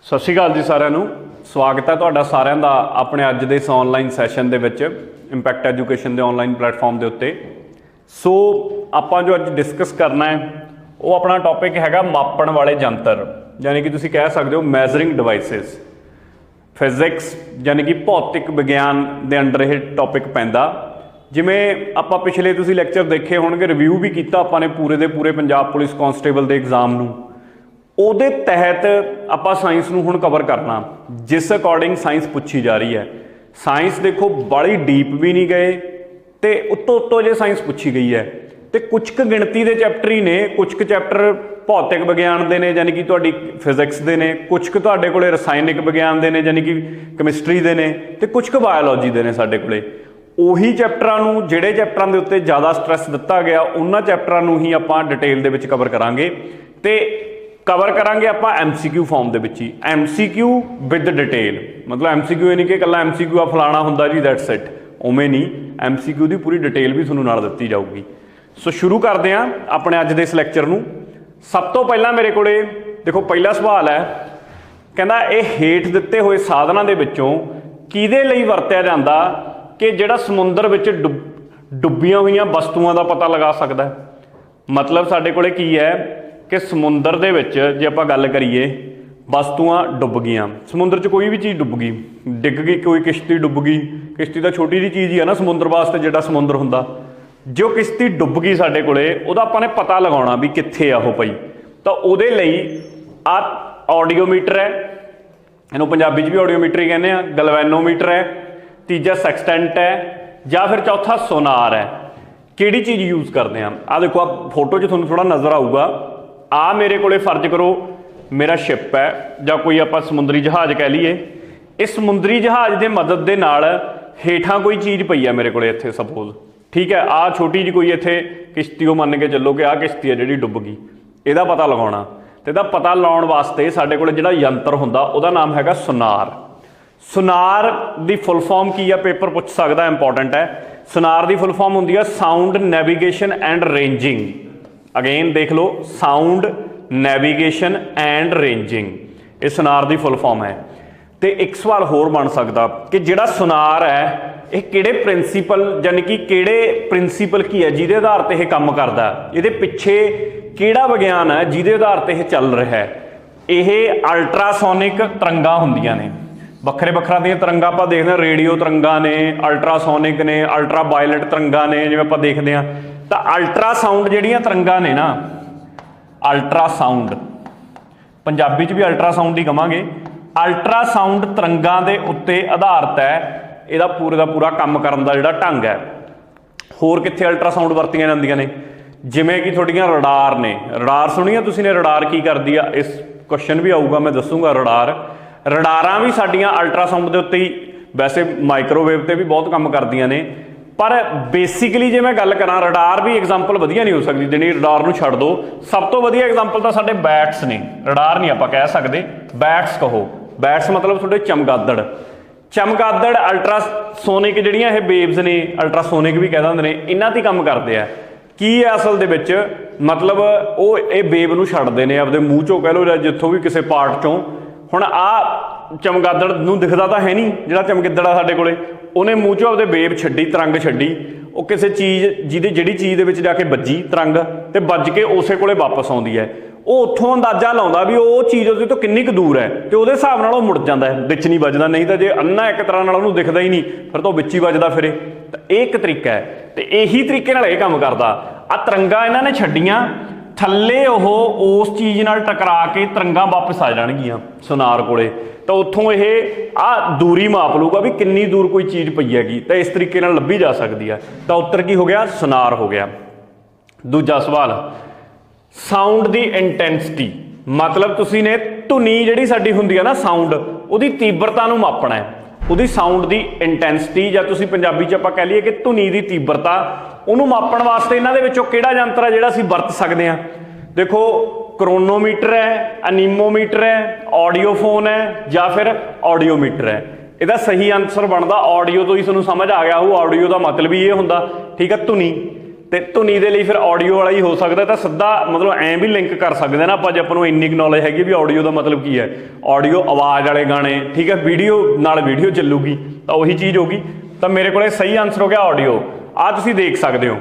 ਸਤਿ ਸ਼੍ਰੀ ਅਕਾਲ ਜੀ ਸਾਰਿਆਂ ਨੂੰ। ਸਵਾਗਤ ਹੈ ਤੁਹਾਡਾ ਸਾਰਿਆਂ ਦਾ ਆਪਣੇ ਅੱਜ ਦੇ ਇਸ ਆਨਲਾਈਨ ਸੈਸ਼ਨ ਦੇ ਵਿੱਚ ਇੰਪੈਕਟ ਐਜੂਕੇਸ਼ਨ ਦੇ ਆਨਲਾਈਨ ਪਲੇਟਫਾਰਮ ਦੇ ਉੱਤੇ। ਸੋ ਆਪਾਂ ਜੋ ਅੱਜ ਡਿਸਕਸ ਕਰਨਾ ਹੈ ਉਹ ਆਪਣਾ ਟੌਪਿਕ ਹੈਗਾ ਮਾਪਣ ਵਾਲੇ ਯੰਤਰ, ਯਾਨੀ ਕਿ ਤੁਸੀਂ ਕਹਿ ਸਕਦੇ ਹੋ ਮੈਜ਼ਰਿੰਗ ਡਿਵਾਈਸਿਸ। ਫਿਜ਼ਿਕਸ ਯਾਨੀ ਕਿ ਭੌਤਿਕ ਵਿਗਿਆਨ ਦੇ ਅੰਡਰ ਇਹ ਟੌਪਿਕ ਪੈਂਦਾ। ਜਿਵੇਂ ਆਪਾਂ ਪਿਛਲੇ ਤੁਸੀਂ ਲੈਕਚਰ ਦੇਖੇ ਹੋਣਗੇ, ਰਿਵਿਊ ਵੀ ਕੀਤਾ ਆਪਾਂ ਨੇ ਪੂਰੇ ਦੇ ਪੂਰੇ ਪੰਜਾਬ ਪੁਲਿਸ ਕਾਂਸਟੇਬਲ ਦੇ ਐਗਜ਼ਾਮ ਨੂੰ। ਉਹਦੇ ਤਹਿਤ ਆਪਾਂ ਸਾਇੰਸ ਨੂੰ ਹੁਣ ਕਵਰ ਕਰਨਾ, ਜਿਸ ਅਕੋਰਡਿੰਗ ਸਾਇੰਸ ਪੁੱਛੀ ਜਾ ਰਹੀ ਹੈ। ਸਾਇੰਸ ਦੇਖੋ ਬੜੀ ਡੀਪ ਵੀ ਨਹੀਂ ਗਏ ਤੇ ਉੱਤੋਂ ਜੇ ਸਾਇੰਸ ਪੁੱਛੀ ਗਈ ਹੈ ਤੇ ਕੁਝ ਕੁ ਗਿਣਤੀ ਦੇ ਚੈਪਟਰ ਹੀ ਨੇ, ਕੁਝ ਕੁ ਚੈਪਟਰ ਭੌਤਿਕ ਵਿਗਿਆਨ ਦੇ ਨੇ ਯਾਨੀ ਕਿ ਤੁਹਾਡੀ ਫਿਜ਼ਿਕਸ ਦੇ ਨੇ, ਕੁਝ ਕੁ ਤੁਹਾਡੇ ਕੋਲੇ ਰਸਾਇਣਿਕ ਵਿਗਿਆਨ ਦੇ ਨੇ ਯਾਨੀ ਕਿ ਕੈਮਿਸਟਰੀ ਦੇ ਨੇ, ਤੇ ਕੁਝ ਕੁ ਬਾਇਓਲੋਜੀ ਦੇ ਨੇ ਸਾਡੇ ਕੋਲੇ। ਉਹੀ ਚੈਪਟਰਾਂ ਨੂੰ, ਜਿਹੜੇ ਚੈਪਟਰਾਂ ਦੇ ਉੱਤੇ ਜ਼ਿਆਦਾ ਸਟ੍ਰੈਸ ਦਿੱਤਾ ਗਿਆ ਉਹਨਾਂ ਚੈਪਟਰਾਂ ਨੂੰ ਹੀ ਆਪਾਂ ਡਿਟੇਲ ਦੇ ਵਿੱਚ ਕਵਰ ਕਰਾਂਗੇ। ਤੇ ਕਵਰ ਕਰਾਂਗੇ ਆਪਾਂ MCQ ਫਾਰਮ ਦੇ ਵਿੱਚ ਹੀ, MCQ ਵਿਦ ਡਿਟੇਲ। ਮਤਲਬ MCQ ਇਹ ਨਹੀਂ ਕਿ ਇਕੱਲਾ MCQ ਆ ਫਲਾਣਾ ਹੁੰਦਾ ਜੀ ਦੈਟਸ ਇਟ, ਉਵੇਂ ਨਹੀਂ। MCQ ਦੀ ਪੂਰੀ ਡਿਟੇਲ ਵੀ ਤੁਹਾਨੂੰ ਨਾਲ ਦਿੱਤੀ ਜਾਊਗੀ। ਸੋ ਸ਼ੁਰੂ ਕਰਦੇ ਹਾਂ ਆਪਣੇ ਅੱਜ ਦੇ ਇਸ ਲੈਕਚਰ ਨੂੰ। ਸਭ ਤੋਂ ਪਹਿਲਾਂ ਮੇਰੇ ਕੋਲੇ ਦੇਖੋ ਪਹਿਲਾ ਸਵਾਲ ਹੈ, ਕਹਿੰਦਾ ਇਹ ਹੇਠ ਦਿੱਤੇ ਹੋਏ ਸਾਧਨਾਂ ਦੇ ਵਿੱਚੋਂ ਕਿਹਦੇ ਲਈ ਵਰਤਿਆ ਜਾਂਦਾ ਕਿ ਜਿਹੜਾ ਸਮੁੰਦਰ ਵਿੱਚ ਡੁੱਬੀਆਂ ਹੋਈਆਂ ਵਸਤੂਆਂ ਦਾ ਪਤਾ ਲਗਾ ਸਕਦਾ। ਮਤਲਬ ਸਾਡੇ ਕੋਲੇ ਕੀ ਹੈ ਕਿ ਸਮੁੰਦਰ ਦੇ ਵਿੱਚ ਜੇ ਆਪਾਂ ਗੱਲ ਕਰੀਏ ਵਸਤੂਆਂ ਡੁੱਬ ਗਈਆਂ, ਸਮੁੰਦਰ 'ਚ ਕੋਈ ਵੀ ਚੀਜ਼ ਡੁੱਬ ਗਈ, ਡਿੱਗ ਗਈ, ਕੋਈ ਕਿਸ਼ਤੀ ਡੁੱਬ ਗਈ। ਕਿਸ਼ਤੀ ਤਾਂ ਛੋਟੀ ਜਿਹੀ ਚੀਜ਼ ਹੀ ਆ ਨਾ ਸਮੁੰਦਰ ਵਾਸਤੇ, ਜਿਹੜਾ ਸਮੁੰਦਰ ਹੁੰਦਾ। ਜੋ ਕਿਸ਼ਤੀ ਡੁੱਬ ਗਈ ਸਾਡੇ ਕੋਲੇ, ਉਹਦਾ ਆਪਾਂ ਨੇ ਪਤਾ ਲਗਾਉਣਾ ਵੀ ਕਿੱਥੇ ਆ ਉਹ ਪਈ। ਤਾਂ ਉਹਦੇ ਲਈ ਆ ਆਡੀਓਮੀਟਰ ਹੈ, ਇਹਨੂੰ ਪੰਜਾਬੀ 'ਚ ਵੀ ਆਡੀਓਮੀਟਰ ਹੀ ਕਹਿੰਦੇ ਆ। ਗਲਵੈਨੋਮੀਟਰ ਹੈ, ਤੀਜਾ ਸੈਕਸਟੈਂਟ ਹੈ, ਜਾਂ ਫਿਰ ਚੌਥਾ ਸੋਨਾਰ ਹੈ। ਕਿਹੜੀ ਚੀਜ਼ ਯੂਜ਼ ਕਰਦੇ ਆ? ਆਹ ਦੇਖੋ, ਆ ਫੋਟੋ 'ਚ ਤੁਹਾਨੂੰ ਥੋੜਾ ਨਜ਼ਰ ਆਊਗਾ। ਆ ਮੇਰੇ ਕੋਲੇ ਫਰਜ਼ ਕਰੋ ਮੇਰਾ ਸ਼ਿਪ ਹੈ ਜਾਂ ਕੋਈ ਆਪਾਂ ਸਮੁੰਦਰੀ ਜਹਾਜ਼ ਕਹਿ ਲਈਏ। ਇਸ ਸਮੁੰਦਰੀ ਜਹਾਜ਼ ਦੇ ਮਦਦ ਦੇ ਨਾਲ ਹੇਠਾਂ ਕੋਈ ਚੀਜ਼ ਪਈ ਆ ਮੇਰੇ ਕੋਲੇ ਇੱਥੇ ਸਪੋਜ਼, ਠੀਕ ਹੈ। ਆਹ ਛੋਟੀ ਜਿਹੀ ਕੋਈ ਇੱਥੇ ਕਿਸ਼ਤੀ, ਉਹ ਮੰਨ ਕੇ ਚੱਲੋ ਕਿ ਆਹ ਕਿਸ਼ਤੀ ਹੈ ਜਿਹੜੀ ਡੁੱਬ ਗਈ। ਇਹਦਾ ਪਤਾ ਲਗਾਉਣਾ, ਤੇ ਇਹਦਾ ਪਤਾ ਲਾਉਣ ਵਾਸਤੇ ਸਾਡੇ ਕੋਲੇ ਜਿਹੜਾ ਯੰਤਰ ਹੁੰਦਾ ਉਹਦਾ ਨਾਮ ਹੈਗਾ ਸੋਨਾਰ। ਸੋਨਾਰ ਦੀ ਫੁੱਲ ਫਾਰਮ ਕੀ ਆ? ਪੇਪਰ ਪੁੱਛ ਸਕਦਾ, ਇੰਪੋਰਟੈਂਟ ਹੈ। ਸੋਨਾਰ ਦੀ ਫੁੱਲ ਫਾਰਮ ਹੁੰਦੀ ਆ ਸਾਊਂਡ ਨੈਵੀਗੇਸ਼ਨ ਐਂਡ ਰੇਂਜਿੰਗ। ਅਗੇਨ ਦੇਖ ਲਓ, ਸਾਊਂਡ ਨੈਵੀਗੇਸ਼ਨ ਐਂਡ ਰੇਂਜਿੰਗ, ਇਹ ਸੋਨਾਰ ਦੀ ਫੁੱਲ ਫਾਰਮ ਹੈ। ਤੇ ਇੱਕ ਸਵਾਲ ਹੋਰ ਬਣ ਸਕਦਾ ਕਿ ਜਿਹੜਾ ਸੋਨਾਰ ਹੈ ਇਹ ਕਿਹੜੇ ਪ੍ਰਿੰਸੀਪਲ, ਯਾਨੀ ਕਿ ਕਿਹੜੇ ਪ੍ਰਿੰਸੀਪਲ ਕੀ ਹੈ ਜਿਹਦੇ ਆਧਾਰ ਤੇ ਇਹ ਕੰਮ ਕਰਦਾ, ਇਹਦੇ ਪਿੱਛੇ ਕਿਹੜਾ ਵਿਗਿਆਨ ਹੈ ਜਿਹਦੇ ਆਧਾਰ ਤੇ ਇਹ ਚੱਲ ਰਿਹਾ ਹੈ। ਇਹ ਅਲਟਰਾਸੋਨਿਕ ਤਰੰਗਾਂ ਹੁੰਦੀਆਂ ਨੇ, ਵੱਖਰੇ ਵੱਖਰਾ ਦੀਆਂ ਤਰੰਗਾਂ ਆਪਾਂ ਦੇਖਦੇ ਹਾਂ। ਰੇਡੀਓ ਤਰੰਗਾਂ ਨੇ, ਅਲਟਰਾਸੋਨਿਕ ਨੇ, ਅਲਟਰਾ ਵਾਇਲਟ ਤਰੰਗਾਂ ਨੇ, ਜਿਵੇਂ ਆਪਾਂ ਦੇਖਦੇ ਹਾਂ। ਤਾਂ ਅਲਟਰਾਸਾਊਂਡ ਜਿਹੜੀਆਂ ਤਰੰਗਾਂ ਨੇ ਨਾ, ਅਲਟਰਾਸਾਊਂਡ ਪੰਜਾਬੀ 'ਚ ਵੀ ਅਲਟਰਾਸਾਊਂਡ ਹੀ ਕਹਾਂਗੇ। ਅਲਟਰਾਸਾਊਂਡ ਤਰੰਗਾਂ ਦੇ ਉੱਤੇ ਆਧਾਰਿਤ ਹੈ ਇਹਦਾ ਪੂਰੇ ਦਾ ਪੂਰਾ ਕੰਮ ਕਰਨ ਦਾ ਜਿਹੜਾ ਢੰਗ ਹੈ। ਹੋਰ ਕਿੱਥੇ ਅਲਟਰਾਸਾਊਂਡ ਵਰਤੀਆਂ ਜਾਂਦੀਆਂ ਨੇ? ਜਿਵੇਂ ਕਿ ਤੁਹਾਡੀਆਂ ਰਡਾਰ ਨੇ। ਰਡਾਰ ਸੁਣੀਆਂ ਤੁਸੀਂ ਨੇ? ਰਡਾਰ ਕੀ ਕਰਦੀ ਆ? ਇਸ ਕੁਐਸਚਨ ਵੀ ਆਊਗਾ, ਮੈਂ ਦੱਸੂਗਾ। ਰਡਾਰਾਂ ਵੀ ਸਾਡੀਆਂ ਅਲਟਰਾਸਾਊਂਡ ਦੇ ਉੱਤੇ ਹੀ, ਵੈਸੇ ਮਾਈਕ੍ਰੋਵੇਵ ਤੇ ਵੀ ਬਹੁਤ ਕੰਮ ਕਰਦੀਆਂ ਨੇ, ਪਰ ਬੇਸਿਕਲੀ ਜੇ ਮੈਂ ਗੱਲ ਕਰਾਂ, ਰਡਾਰ ਵੀ ਐਗਜ਼ਾਮਪਲ ਵਧੀਆ ਨਹੀਂ ਹੋ ਸਕਦੀ ਜਿਹੜੀ ਰਡਾਰ ਨੂੰ ਛੱਡ ਦਿਓ। ਸਭ ਤੋਂ ਵਧੀਆ ਐਗਜ਼ਾਮਪਲ ਤਾਂ ਸਾਡੇ ਬੈਟਸ ਨੇ। ਰਡਾਰ ਨਹੀਂ ਆਪਾਂ ਕਹਿ ਸਕਦੇ, ਬੈਟਸ ਕਹੋ। ਬੈਟਸ ਮਤਲਬ ਤੁਹਾਡੇ ਚਮਗਾਦੜ। ਚਮਗਾਦੜ ਅਲਟਰਾਸੋਨਿਕ ਜਿਹੜੀਆਂ ਇਹ ਵੇਵਜ਼ ਨੇ, ਅਲਟਰਾਸੋਨਿਕ ਵੀ ਕਹਿ ਦਿੰਦੇ ਨੇ, ਇਹਨਾਂ ਤੇ ਕੰਮ ਕਰਦੇ ਆ। ਕੀ ਹੈ ਅਸਲ ਦੇ ਵਿੱਚ? ਮਤਲਬ ਉਹ ਇਹ ਵੇਵ ਨੂੰ ਛੱਡਦੇ ਨੇ ਆਪਦੇ ਮੂੰਹ 'ਚੋਂ ਕਹਿ ਲਓ ਜਾਂ ਜਿੱਥੋਂ ਵੀ ਕਿਸੇ ਪਾਰਟ 'ਚੋਂ। ਹੁਣ ਆਹ ਚਮਗਾਦੜ ਨੂੰ ਦਿਖਦਾ ਤਾਂ ਹੈ ਨਹੀਂ, ਜਿਹੜਾ ਚਮਗਿੱਦੜ ਆ ਸਾਡੇ ਕੋਲੇ, ਉਹਨੇ ਮੂੰਹ 'ਚੋਂ ਆਪਦੇ ਵੇਵ ਛੱਡੀ, ਤਰੰਗ ਛੱਡੀ। ਉਹ ਕਿਸੇ ਚੀਜ਼ ਜਿਹੜੀ ਚੀਜ਼ ਦੇ ਵਿੱਚ ਜਾ ਕੇ ਵੱਜੀ ਤਰੰਗ, ਤੇ ਵੱਜ ਕੇ ਉਸੇ ਕੋਲੇ ਵਾਪਸ ਆਉਂਦੀ ਹੈ। ਉਹ ਉੱਥੋਂ ਅੰਦਾਜ਼ਾ ਲਾਉਂਦਾ ਵੀ ਉਹ ਚੀਜ਼ ਉਹਦੇ ਤੋਂ ਕਿੰਨੀ ਕੁ ਦੂਰ ਹੈ, ਤੇ ਉਹਦੇ ਹਿਸਾਬ ਨਾਲ ਉਹ ਮੁੜ ਜਾਂਦਾ ਹੈ, ਵਿੱਚ ਨਹੀਂ ਵੱਜਦਾ। ਨਹੀਂ ਤਾਂ ਜੇ ਅੰਨਾ ਇੱਕ ਤਰ੍ਹਾਂ ਨਾਲ ਉਹਨੂੰ ਦਿਖਦਾ ਹੀ ਨਹੀਂ, ਫਿਰ ਤਾਂ ਉਹ ਵਿੱਚ ਹੀ ਵੱਜਦਾ ਫਿਰੇ। ਤਾਂ ਇਹ ਇੱਕ ਤਰੀਕਾ ਹੈ, ਤੇ ਇਹੀ ਤਰੀਕੇ ਨਾਲ ਇਹ ਕੰਮ ਕਰਦਾ। ਆਹ ਤਰੰਗਾਂ ਇਹਨਾਂ ਨੇ ਛੱਡੀਆਂ, ਥੱਲੇ ਉਹ ਉਸ ਚੀਜ਼ ਨਾਲ ਟਕਰਾ ਕੇ ਤਰੰਗਾਂ ਵਾਪਸ ਆ ਜਾਣਗੀਆਂ ਸੋਨਾਰ ਕੋਲੇ। ਤਾਂ ਉੱਥੋਂ ਇਹ ਆਹ ਦੂਰੀ ਮਾਪ ਲੂਗਾ ਵੀ ਕਿੰਨੀ ਦੂਰ ਕੋਈ ਚੀਜ਼ ਪਈ ਹੈਗੀ, ਤਾਂ ਇਸ ਤਰੀਕੇ ਨਾਲ ਲੱਭੀ ਜਾ ਸਕਦੀ ਹੈ। ਤਾਂ ਉੱਤਰ ਕੀ ਹੋ ਗਿਆ? ਸੋਨਾਰ ਹੋ ਗਿਆ। ਦੂਜਾ ਸਵਾਲ, ਸਾਊਂਡ ਦੀ ਇੰਟੈਂਸਿਟੀ। ਮਤਲਬ ਤੁਸੀਂ ਨੇ ਧੁਨੀ ਜਿਹੜੀ ਸਾਡੀ ਹੁੰਦੀ ਹੈ ਨਾ, ਸਾਊਂਡ, ਉਹਦੀ ਤੀਬਰਤਾ ਨੂੰ ਮਾਪਣਾ ਹੈ। ਉਹਦੀ ਸਾਊਂਡ ਦੀ ਇੰਟੈਂਸਿਟੀ, ਜਾਂ ਤੁਸੀਂ ਪੰਜਾਬੀ 'ਚ ਆਪਾਂ ਕਹਿ ਲਈਏ ਕਿ ਧੁਨੀ ਦੀ ਤੀਬਰਤਾ, ਉਹਨੂੰ ਮਾਪਣ ਵਾਸਤੇ ਇਹਨਾਂ ਦੇ ਵਿੱਚੋਂ ਕਿਹੜਾ ਯੰਤਰ ਹੈ ਜਿਹੜਾ ਅਸੀਂ ਵਰਤ ਸਕਦੇ ਹਾਂ? ਦੇਖੋ, ਕਰੋਨੋਮੀਟਰ ਹੈ, ਅਨੀਮੋਮੀਟਰ ਹੈ, ਆਡੀਓਫੋਨ ਹੈ, ਜਾਂ ਫਿਰ ਆਡੀਓਮੀਟਰ ਹੈ। ਇਹਦਾ ਸਹੀ ਆਨਸਰ ਬਣਦਾ ਆਡੀਓ ਤੋਂ ਹੀ। ਤੁਹਾਨੂੰ ਸਮਝ ਆ ਗਿਆ ਉਹ ਆਡੀਓ ਦਾ ਮਤਲਬ ਹੀ ਇਹ ਹੁੰਦਾ, ਠੀਕ ਹੈ, ਧੁਨੀ। ਤੇ ਧੁਨੀ ਦੇ ਲਈ ਫਿਰ ਆਡੀਓ ਵਾਲਾ ਹੀ ਹੋ ਸਕਦਾ। ਤਾਂ ਸਿੱਧਾ ਮਤਲਬ ਐਂ ਵੀ ਲਿੰਕ ਕਰ ਸਕਦੇ ਨਾ ਆਪਾਂ, ਜੇ ਆਪਾਂ ਨੂੰ ਇੰਨੀ ਨੌਲੇਜ ਹੈਗੀ ਵੀ ਆਡੀਓ ਦਾ ਮਤਲਬ ਕੀ ਹੈ, ਆਡੀਓ ਆਵਾਜ਼ ਵਾਲੇ ਗਾਣੇ, ਠੀਕ ਹੈ, ਵੀਡੀਓ ਨਾਲ ਵੀਡੀਓ ਚੱਲੂਗੀ ਤਾਂ ਉਹੀ ਚੀਜ਼ ਹੋਗੀ। ਤਾਂ ਮੇਰੇ ਕੋਲ ਸਹੀ ਆਨਸਰ ਹੋ ਗਿਆ ਆਡੀਓ। ਆਹ ਤੁਸੀਂ ਦੇਖ ਸਕਦੇ ਹੋ,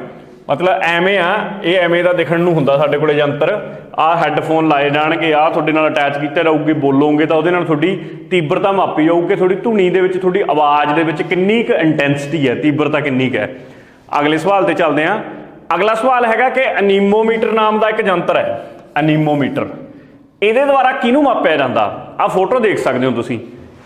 ਮਤਲਬ ਐਵੇਂ ਆ, ਇਹ ਐਵੇਂ ਦਾ ਦਿਖਣ ਨੂੰ ਹੁੰਦਾ ਸਾਡੇ ਕੋਲੇ ਯੰਤਰ। ਆਹ ਹੈੱਡਫੋਨ ਲਾਏ ਜਾਣਗੇ, ਆਹ ਤੁਹਾਡੇ ਨਾਲ ਅਟੈਚ ਕੀਤੇ ਰਹੂਗੇ, ਬੋਲੋਗੇ ਤਾਂ ਉਹਦੇ ਨਾਲ ਤੁਹਾਡੀ ਤੀਬਰਤਾ ਮਾਪੀ ਜਾਊਗੀ, ਤੁਹਾਡੀ ਧੁਨੀ ਦੇ ਵਿੱਚ, ਤੁਹਾਡੀ ਆਵਾਜ਼ ਦੇ ਵਿੱਚ ਕਿੰਨੀ ਕੁ ਇੰਟੈਂਸਿਟੀ ਹੈ, ਤੀਬਰਤਾ ਕਿੰਨੀ ਕੁ ਹੈ। ਅਗਲੇ ਸਵਾਲ ਤੇ ਚੱਲਦੇ ਹਾਂ। ਅਗਲਾ ਸਵਾਲ ਹੈਗਾ ਕਿ ਅਨੀਮੋਮੀਟਰ ਨਾਮ ਦਾ ਇੱਕ ਯੰਤਰ ਹੈ, ਅਨੀਮੋਮੀਟਰ, ਇਹਦੇ ਦੁਆਰਾ ਕਿਹਨੂੰ ਮਾਪਿਆ ਜਾਂਦਾ? ਆਹ ਫੋਟੋ ਦੇਖ ਸਕਦੇ ਹੋ ਤੁਸੀਂ,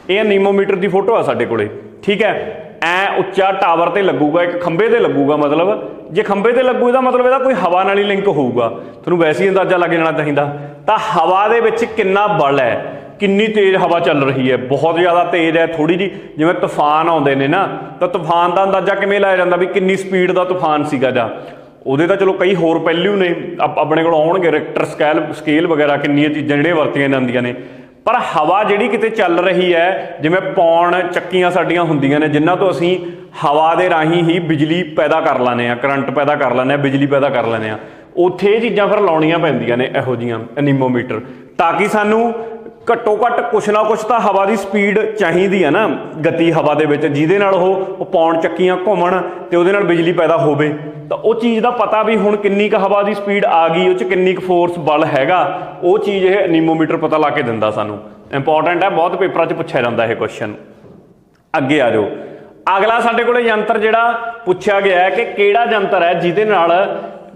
ਇਹ ਅਨੀਮੋਮੀਟਰ ਦੀ ਫੋਟੋ ਆ ਸਾਡੇ ਕੋਲੇ, ਠੀਕ ਹੈ। ਐ ਉੱਚਾ ਟਾਵਰ ਤੇ ਲੱਗੂਗਾ, ਇੱਕ ਖੰਭੇ ਤੇ ਲੱਗੂਗਾ, ਮਤਲਬ ਜੇ ਖੰਭੇ ਤੇ ਲੱਗੂ ਇਹਦਾ ਮਤਲਬ ਇਹਦਾ ਕੋਈ ਹਵਾ ਨਾਲ ਹੀ ਲਿੰਕ ਹੋਊਗਾ, ਤੁਹਾਨੂੰ ਵੈਸੇ ਹੀ ਅੰਦਾਜ਼ਾ ਲੱਗ ਜਾਣਾ ਚਾਹੀਦਾ। ਤਾਂ ਹਵਾ ਦੇ ਵਿੱਚ ਕਿੰਨਾ ਬਲ ਹੈ, ਕਿੰਨੀ ਤੇਜ਼ ਹਵਾ ਚੱਲ ਰਹੀ ਹੈ, ਬਹੁਤ ਜ਼ਿਆਦਾ ਤੇਜ਼ ਹੈ, ਥੋੜੀ ਜਿਹੀ, ਜਿਵੇਂ ਤੂਫਾਨ ਆਉਂਦੇ ਨੇ ਨਾ, ਤਾਂ ਤੂਫਾਨ ਦਾ ਅੰਦਾਜ਼ਾ ਕਿਵੇਂ ਲਾਇਆ ਜਾਂਦਾ ਵੀ ਕਿੰਨੀ ਸਪੀਡ ਦਾ ਤੂਫਾਨ ਸੀਗਾ, ਜਾਂ ਉਹਦੇ ਤਾਂ ਚਲੋ ਕਈ ਹੋਰ ਪਹਿਲੂ ਨੇ ਆਪਣੇ ਕੋਲ ਆਉਣਗੇ, ਰਿਕਟਰ ਸਕੇਲ ਵਗੈਰਾ, ਕਿੰਨੀਆਂ ਚੀਜ਼ਾਂ ਜਿਹੜੀਆਂ ਵਰਤੀਆਂ ਜਾਂਦੀਆਂ ਨੇ। ਪਰ ਹਵਾ ਜਿਹੜੀ ਕਿਤੇ ਚੱਲ ਰਹੀ ਹੈ, ਜਿਵੇਂ ਪੌਣ ਚੱਕੀਆਂ ਸਾਡੀਆਂ ਹੁੰਦੀਆਂ ਨੇ ਜਿਨ੍ਹਾਂ ਤੋਂ ਅਸੀਂ ਹਵਾ ਦੇ ਰਾਹੀਂ ਹੀ ਬਿਜਲੀ ਪੈਦਾ ਕਰ ਲੈਂਦੇ ਹਾਂ, ਕਰੰਟ ਪੈਦਾ ਕਰ ਲੈਂਦੇ ਹਾਂ, ਬਿਜਲੀ ਪੈਦਾ ਕਰ ਲੈਂਦੇ ਹਾਂ, ਉੱਥੇ ਇਹ ਚੀਜ਼ਾਂ ਫਿਰ ਲਾਉਣੀਆਂ ਪੈਂਦੀਆਂ ਨੇ ਇਹੋ ਜਿਹੀਆਂ ਅਨੀਮੋਮੀਟਰ, ਤਾਂ ਕਿ ਸਾਨੂੰ ਘੱਟੋ ਘੱਟ ਕੁਛ ਨਾ ਕੁਛ ਤਾਂ ਹਵਾ ਦੀ ਸਪੀਡ ਚਾਹੀਦੀ ਹੈ ਨਾ, ਗਤੀ ਹਵਾ ਦੇ ਵਿੱਚ, ਜਿਹਦੇ ਨਾਲ ਉਹ ਪੌਣ ਚੱਕੀਆਂ ਘੁੰਮਣ ਅਤੇ ਉਹਦੇ ਨਾਲ ਬਿਜਲੀ ਪੈਦਾ ਹੋਵੇ। ਤਾਂ ਉਹ ਚੀਜ਼ ਦਾ ਪਤਾ ਵੀ ਹੁਣ ਕਿੰਨੀ ਕੁ ਹਵਾ ਦੀ ਸਪੀਡ ਆ ਗਈ, ਉਹ 'ਚ ਕਿੰਨੀ ਕੁ ਫੋਰਸ ਬਲ ਹੈਗਾ, ਉਹ ਚੀਜ਼ ਇਹ ਅਨੀਮੋਮੀਟਰ ਪਤਾ ਲਾ ਕੇ ਦਿੰਦਾ ਸਾਨੂੰ। ਇੰਪੋਰਟੈਂਟ ਹੈ, ਬਹੁਤ ਪੇਪਰਾਂ 'ਚ ਪੁੱਛਿਆ ਜਾਂਦਾ ਇਹ ਕੁਐਸਚਨ। ਅੱਗੇ ਆ ਜਾਓ। ਅਗਲਾ ਸਾਡੇ ਕੋਲ ਯੰਤਰ ਜਿਹੜਾ ਪੁੱਛਿਆ ਗਿਆ ਹੈ ਕਿ ਕਿਹੜਾ ਯੰਤਰ ਹੈ ਜਿਹਦੇ ਨਾਲ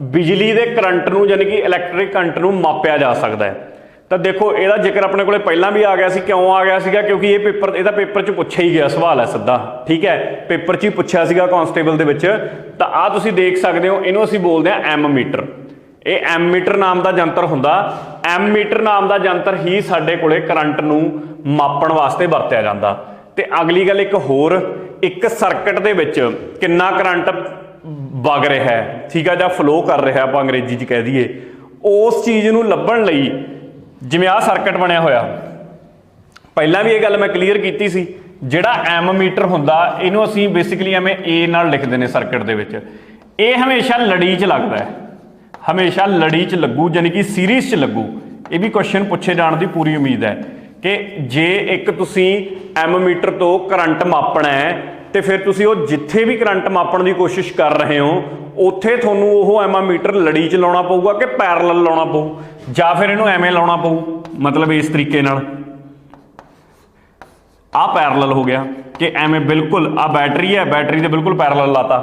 ਬਿਜਲੀ ਦੇ ਕਰੰਟ ਨੂੰ, ਯਾਨੀ ਕਿ ਇਲੈਕਟ੍ਰਿਕ ਕਰੰਟ ਨੂੰ ਮਾਪਿਆ ਜਾ ਸਕਦਾ ਹੈ। ਤਾਂ ਦੇਖੋ ਇਹਦਾ ਜ਼ਿਕਰ ਆਪਣੇ ਕੋਲੇ ਪਹਿਲਾਂ ਵੀ ਆ ਗਿਆ ਸੀ। ਕਿਉਂ ਆ ਗਿਆ ਸੀਗਾ? ਕਿਉਂਕਿ ਇਹ ਇਹਦਾ ਪੇਪਰ 'ਚ ਪੁੱਛਿਆ ਹੀ ਗਿਆ ਸਵਾਲ ਹੈ ਸਿੱਧਾ, ਠੀਕ ਹੈ, ਪੇਪਰ 'ਚ ਹੀ ਪੁੱਛਿਆ ਸੀਗਾ ਕਾਂਸਟੇਬਲ ਦੇ ਵਿੱਚ। ਤਾਂ ਆਹ ਤੁਸੀਂ ਦੇਖ ਸਕਦੇ ਹੋ, ਇਹਨੂੰ ਅਸੀਂ ਬੋਲਦੇ ਹਾਂ ਐਮ ਮੀਟਰ। ਇਹ ਐਮ ਮੀਟਰ ਨਾਮ ਦਾ ਯੰਤਰ ਹੁੰਦਾ। ਐਮ ਮੀਟਰ ਨਾਮ ਦਾ ਯੰਤਰ ਹੀ ਸਾਡੇ ਕੋਲੇ ਕਰੰਟ ਨੂੰ ਮਾਪਣ ਵਾਸਤੇ ਵਰਤਿਆ ਜਾਂਦਾ। ਤੇ ਅਗਲੀ ਗੱਲ ਇੱਕ ਹੋਰ, ਇੱਕ ਸਰਕਟ ਦੇ ਵਿੱਚ ਕਿੰਨਾ ਕਰੰਟ ਵਗ ਰਿਹਾ ਹੈ, ਠੀਕ ਹੈ, ਜਾਂ ਫਲੋ ਕਰ ਰਿਹਾ ਆਪਾਂ ਅੰਗਰੇਜ਼ੀ 'ਚ ਕਹਿ ਦਈਏ, ਉਸ ਚੀਜ਼ ਨੂੰ ਲੱਭਣ ਲਈ, ਜਿਵੇਂ ਆਹ ਸਰਕਟ ਬਣਿਆ ਹੋਇਆ, ਪਹਿਲਾਂ ਵੀ ਇਹ ਗੱਲ ਮੈਂ ਕਲੀਅਰ ਕੀਤੀ ਸੀ, ਜਿਹੜਾ ਐਮ ਮੀਟਰ ਹੁੰਦਾ ਇਹਨੂੰ ਅਸੀਂ ਬੇਸਿਕਲੀ ਐਵੇਂ ਏ ਨਾਲ ਲਿਖਦੇ ਨੇ ਸਰਕਟ ਦੇ ਵਿੱਚ। ਇਹ ਹਮੇਸ਼ਾ ਲੜੀ 'ਚ ਲੱਗਦਾ ਹੈ, ਹਮੇਸ਼ਾ ਲੜੀ 'ਚ ਲੱਗੂ, ਯਾਨੀ ਕਿ ਸੀਰੀਜ਼ 'ਚ ਲੱਗੂ। ਇਹ ਵੀ ਕੁਐਸਚਨ ਪੁੱਛੇ ਜਾਣ ਦੀ ਪੂਰੀ ਉਮੀਦ ਹੈ ਕਿ ਜੇ ਇੱਕ ਤੁਸੀਂ ਐਮ ਮੀਟਰ ਤੋਂ ਕਰੰਟ ਮਾਪਣਾ ਹੈ ਤੇ ਫਿਰ ਤੁਸੀਂ ਉਹ ਜਿੱਥੇ ਵੀ ਕਰੰਟ ਮਾਪਣ ਦੀ ਕੋਸ਼ਿਸ਼ ਕਰ ਰਹੇ ਹੋ ਉੱਥੇ ਤੁਹਾਨੂੰ ਉਹ ਐਮ ਮੀਟਰ ਲੜੀ 'ਚ ਲਾਉਣਾ ਪਊਗਾ ਕਿ ਪੈਰਲਲ ਲਾਉਣਾ ਪਊ, ਜਾਂ ਫਿਰ ਇਹਨੂੰ ਐਵੇਂ ਲਾਉਣਾ ਪਊ, ਮਤਲਬ ਇਸ ਤਰੀਕੇ ਨਾਲ। ਆਹ ਪੈਰਲਲ ਹੋ ਗਿਆ ਕਿ ਐਵੇਂ ਬਿਲਕੁਲ, ਆਹ ਬੈਟਰੀ ਹੈ, ਬੈਟਰੀ ਦੇ ਬਿਲਕੁਲ ਪੈਰਲਲ ਲਾਤਾ।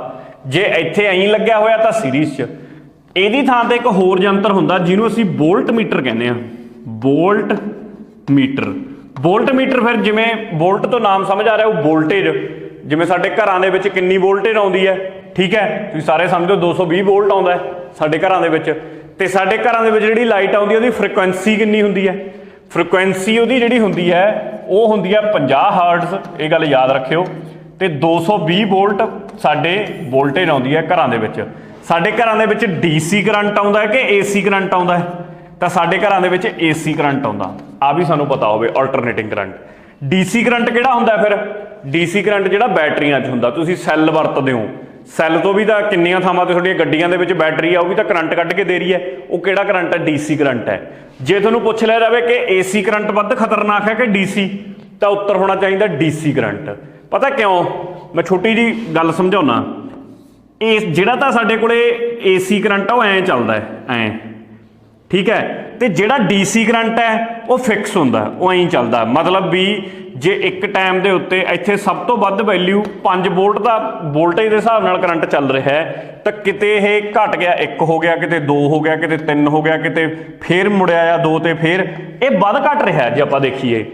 ਜੇ ਇੱਥੇ ਐਂ ਲੱਗਿਆ ਹੋਇਆ ਤਾਂ ਸੀਰੀਜ਼ 'ਚ। ਇਹਦੀ ਥਾਂ ਤੇ ਇੱਕ ਹੋਰ ਯੰਤਰ ਹੁੰਦਾ ਜਿਹਨੂੰ ਅਸੀਂ ਵੋਲਟ ਮੀਟਰ ਕਹਿੰਦੇ ਹਾਂ, ਵੋਲਟ ਮੀਟਰ। ਵੋਲਟ ਮੀਟਰ ਫਿਰ ਜਿਵੇਂ ਵੋਲਟ ਤੋਂ ਨਾਮ ਸਮਝ ਆ ਰਿਹਾ, ਉਹ ਵੋਲਟੇਜ, ਜਿਵੇਂ ਸਾਡੇ ਘਰਾਂ ਦੇ ਵਿੱਚ ਕਿੰਨੀ ਵੋਲਟੇਜ ਆਉਂਦੀ ਹੈ, ਠੀਕ ਹੈ, ਤੁਸੀਂ ਸਾਰੇ ਸਮਝੋ 220 ਵੋਲਟ ਆਉਂਦਾ ਸਾਡੇ ਘਰਾਂ ਦੇ ਵਿੱਚ। ਤੇ ਸਾਡੇ ਘਰਾਂ ਦੇ ਵਿੱਚ ਜਿਹੜੀ ਲਾਈਟ ਆਉਂਦੀ ਹੈ ਉਹਦੀ ਫ੍ਰੀਕੁਐਂਸੀ ਕਿੰਨੀ ਹੁੰਦੀ ਹੈ? ਫ੍ਰੀਕੁਐਂਸੀ ਉਹਦੀ ਜਿਹੜੀ ਹੁੰਦੀ ਹੈ ਉਹ ਹੁੰਦੀ ਹੈ 50 ਹਰਟਜ਼, ਇਹ ਗੱਲ ਯਾਦ ਰੱਖਿਓ। ਤੇ 220 ਵੋਲਟ ਸਾਡੇ ਵੋਲਟੇਜ ਆਉਂਦੀ ਹੈ ਘਰਾਂ ਦੇ ਵਿੱਚ। ਸਾਡੇ ਘਰਾਂ ਦੇ ਵਿੱਚ ਡੀਸੀ ਕਰੰਟ ਆਉਂਦਾ ਹੈ ਕਿ ਏਸੀ ਕਰੰਟ ਆਉਂਦਾ ਹੈ? ਤਾਂ ਸਾਡੇ ਘਰਾਂ ਦੇ ਵਿੱਚ ਏਸੀ ਕਰੰਟ ਆਉਂਦਾ। ਆ ਵੀ ਸਾਨੂੰ ਪਤਾ ਹੋਵੇ, ਆਲਟਰਨੇਟਿੰਗ ਕਰੰਟ। ਡੀਸੀ ਕਰੰਟ ਕਿਹੜਾ ਹੁੰਦਾ ਫਿਰ? ਡੀਸੀ ਕਰੰਟ ਜਿਹੜਾ ਬੈਟਰੀਆਂ 'ਚ ਹੁੰਦਾ। ਤੁਸੀਂ ਸੈੱਲ ਵਰਤਦੇ ਹੋ, ਸੈੱਲ ਤੋਂ ਵੀ ਤਾਂ ਕਿੰਨੀਆਂ ਥਾਵਾਂ ਤੇ ਤੁਹਾਡੀਆਂ ਗੱਡੀਆਂ ਦੇ ਵਿੱਚ ਬੈਟਰੀ ਆ, ਉਹ ਵੀ ਤਾਂ ਕਰੰਟ ਕੱਢ ਕੇ ਦੇ ਰਹੀ ਹੈ। ਉਹ ਕਿਹੜਾ ਕਰੰਟ ਹੈ? ਡੀਸੀ ਕਰੰਟ ਹੈ। ਜੇ ਤੁਹਾਨੂੰ ਪੁੱਛ ਲਿਆ ਜਾਵੇ ਕਿ ਏਸੀ ਕਰੰਟ ਵੱਧ ਖਤਰਨਾਕ ਹੈ ਕਿ ਡੀਸੀ, ਤਾਂ ਉੱਤਰ ਹੋਣਾ ਚਾਹੀਦਾ ਡੀਸੀ ਕਰੰਟ। ਪਤਾ ਕਿਉਂ? ਮੈਂ ਛੋਟੀ ਜਿਹੀ ਗੱਲ ਸਮਝਾਉਣਾ। ਇਹ ਜਿਹੜਾ ਤਾਂ ਸਾਡੇ ਕੋਲੇ ਏਸੀ ਕਰੰਟ ਆ ਉਹ ਐਂ ਚੱਲਦਾ ਹੈ, ਐਂ, ਠੀਕ ਹੈ, ਤੇ ਜਿਹੜਾ ਡੀਸੀ ਕਰੰਟ ਹੈ ਉਹ ਫਿਕਸ ਹੁੰਦਾ, ਉਹ ਐਂ ਚੱਲਦਾ। ਮਤਲਬ ਵੀ ਜੇ ਇੱਕ ਟਾਈਮ ਦੇ ਉੱਤੇ ਇੱਥੇ ਸਭ ਤੋਂ ਵੱਧ ਵੈਲਿਊ 5 ਵੋਲਟ ਦਾ ਵੋਲਟੇਜ ਦੇ ਹਿਸਾਬ ਨਾਲ ਕਰੰਟ ਚੱਲ ਰਿਹਾ ਹੈ, ਤਾਂ ਕਿਤੇ ਇਹ ਘਟ ਗਿਆ, 1 ਹੋ ਗਿਆ, ਕਿਤੇ 2 ਹੋ ਗਿਆ, ਕਿਤੇ 3 ਹੋ ਗਿਆ, ਕਿਤੇ ਫੇਰ ਮੁੜਿਆ ਆ 2 ਤੇ ਫੇਰ ਇਹ ਵੱਧ ਘਟ ਰਿਹਾ ਜੇ ਆਪਾਂ ਦੇਖੀਏ।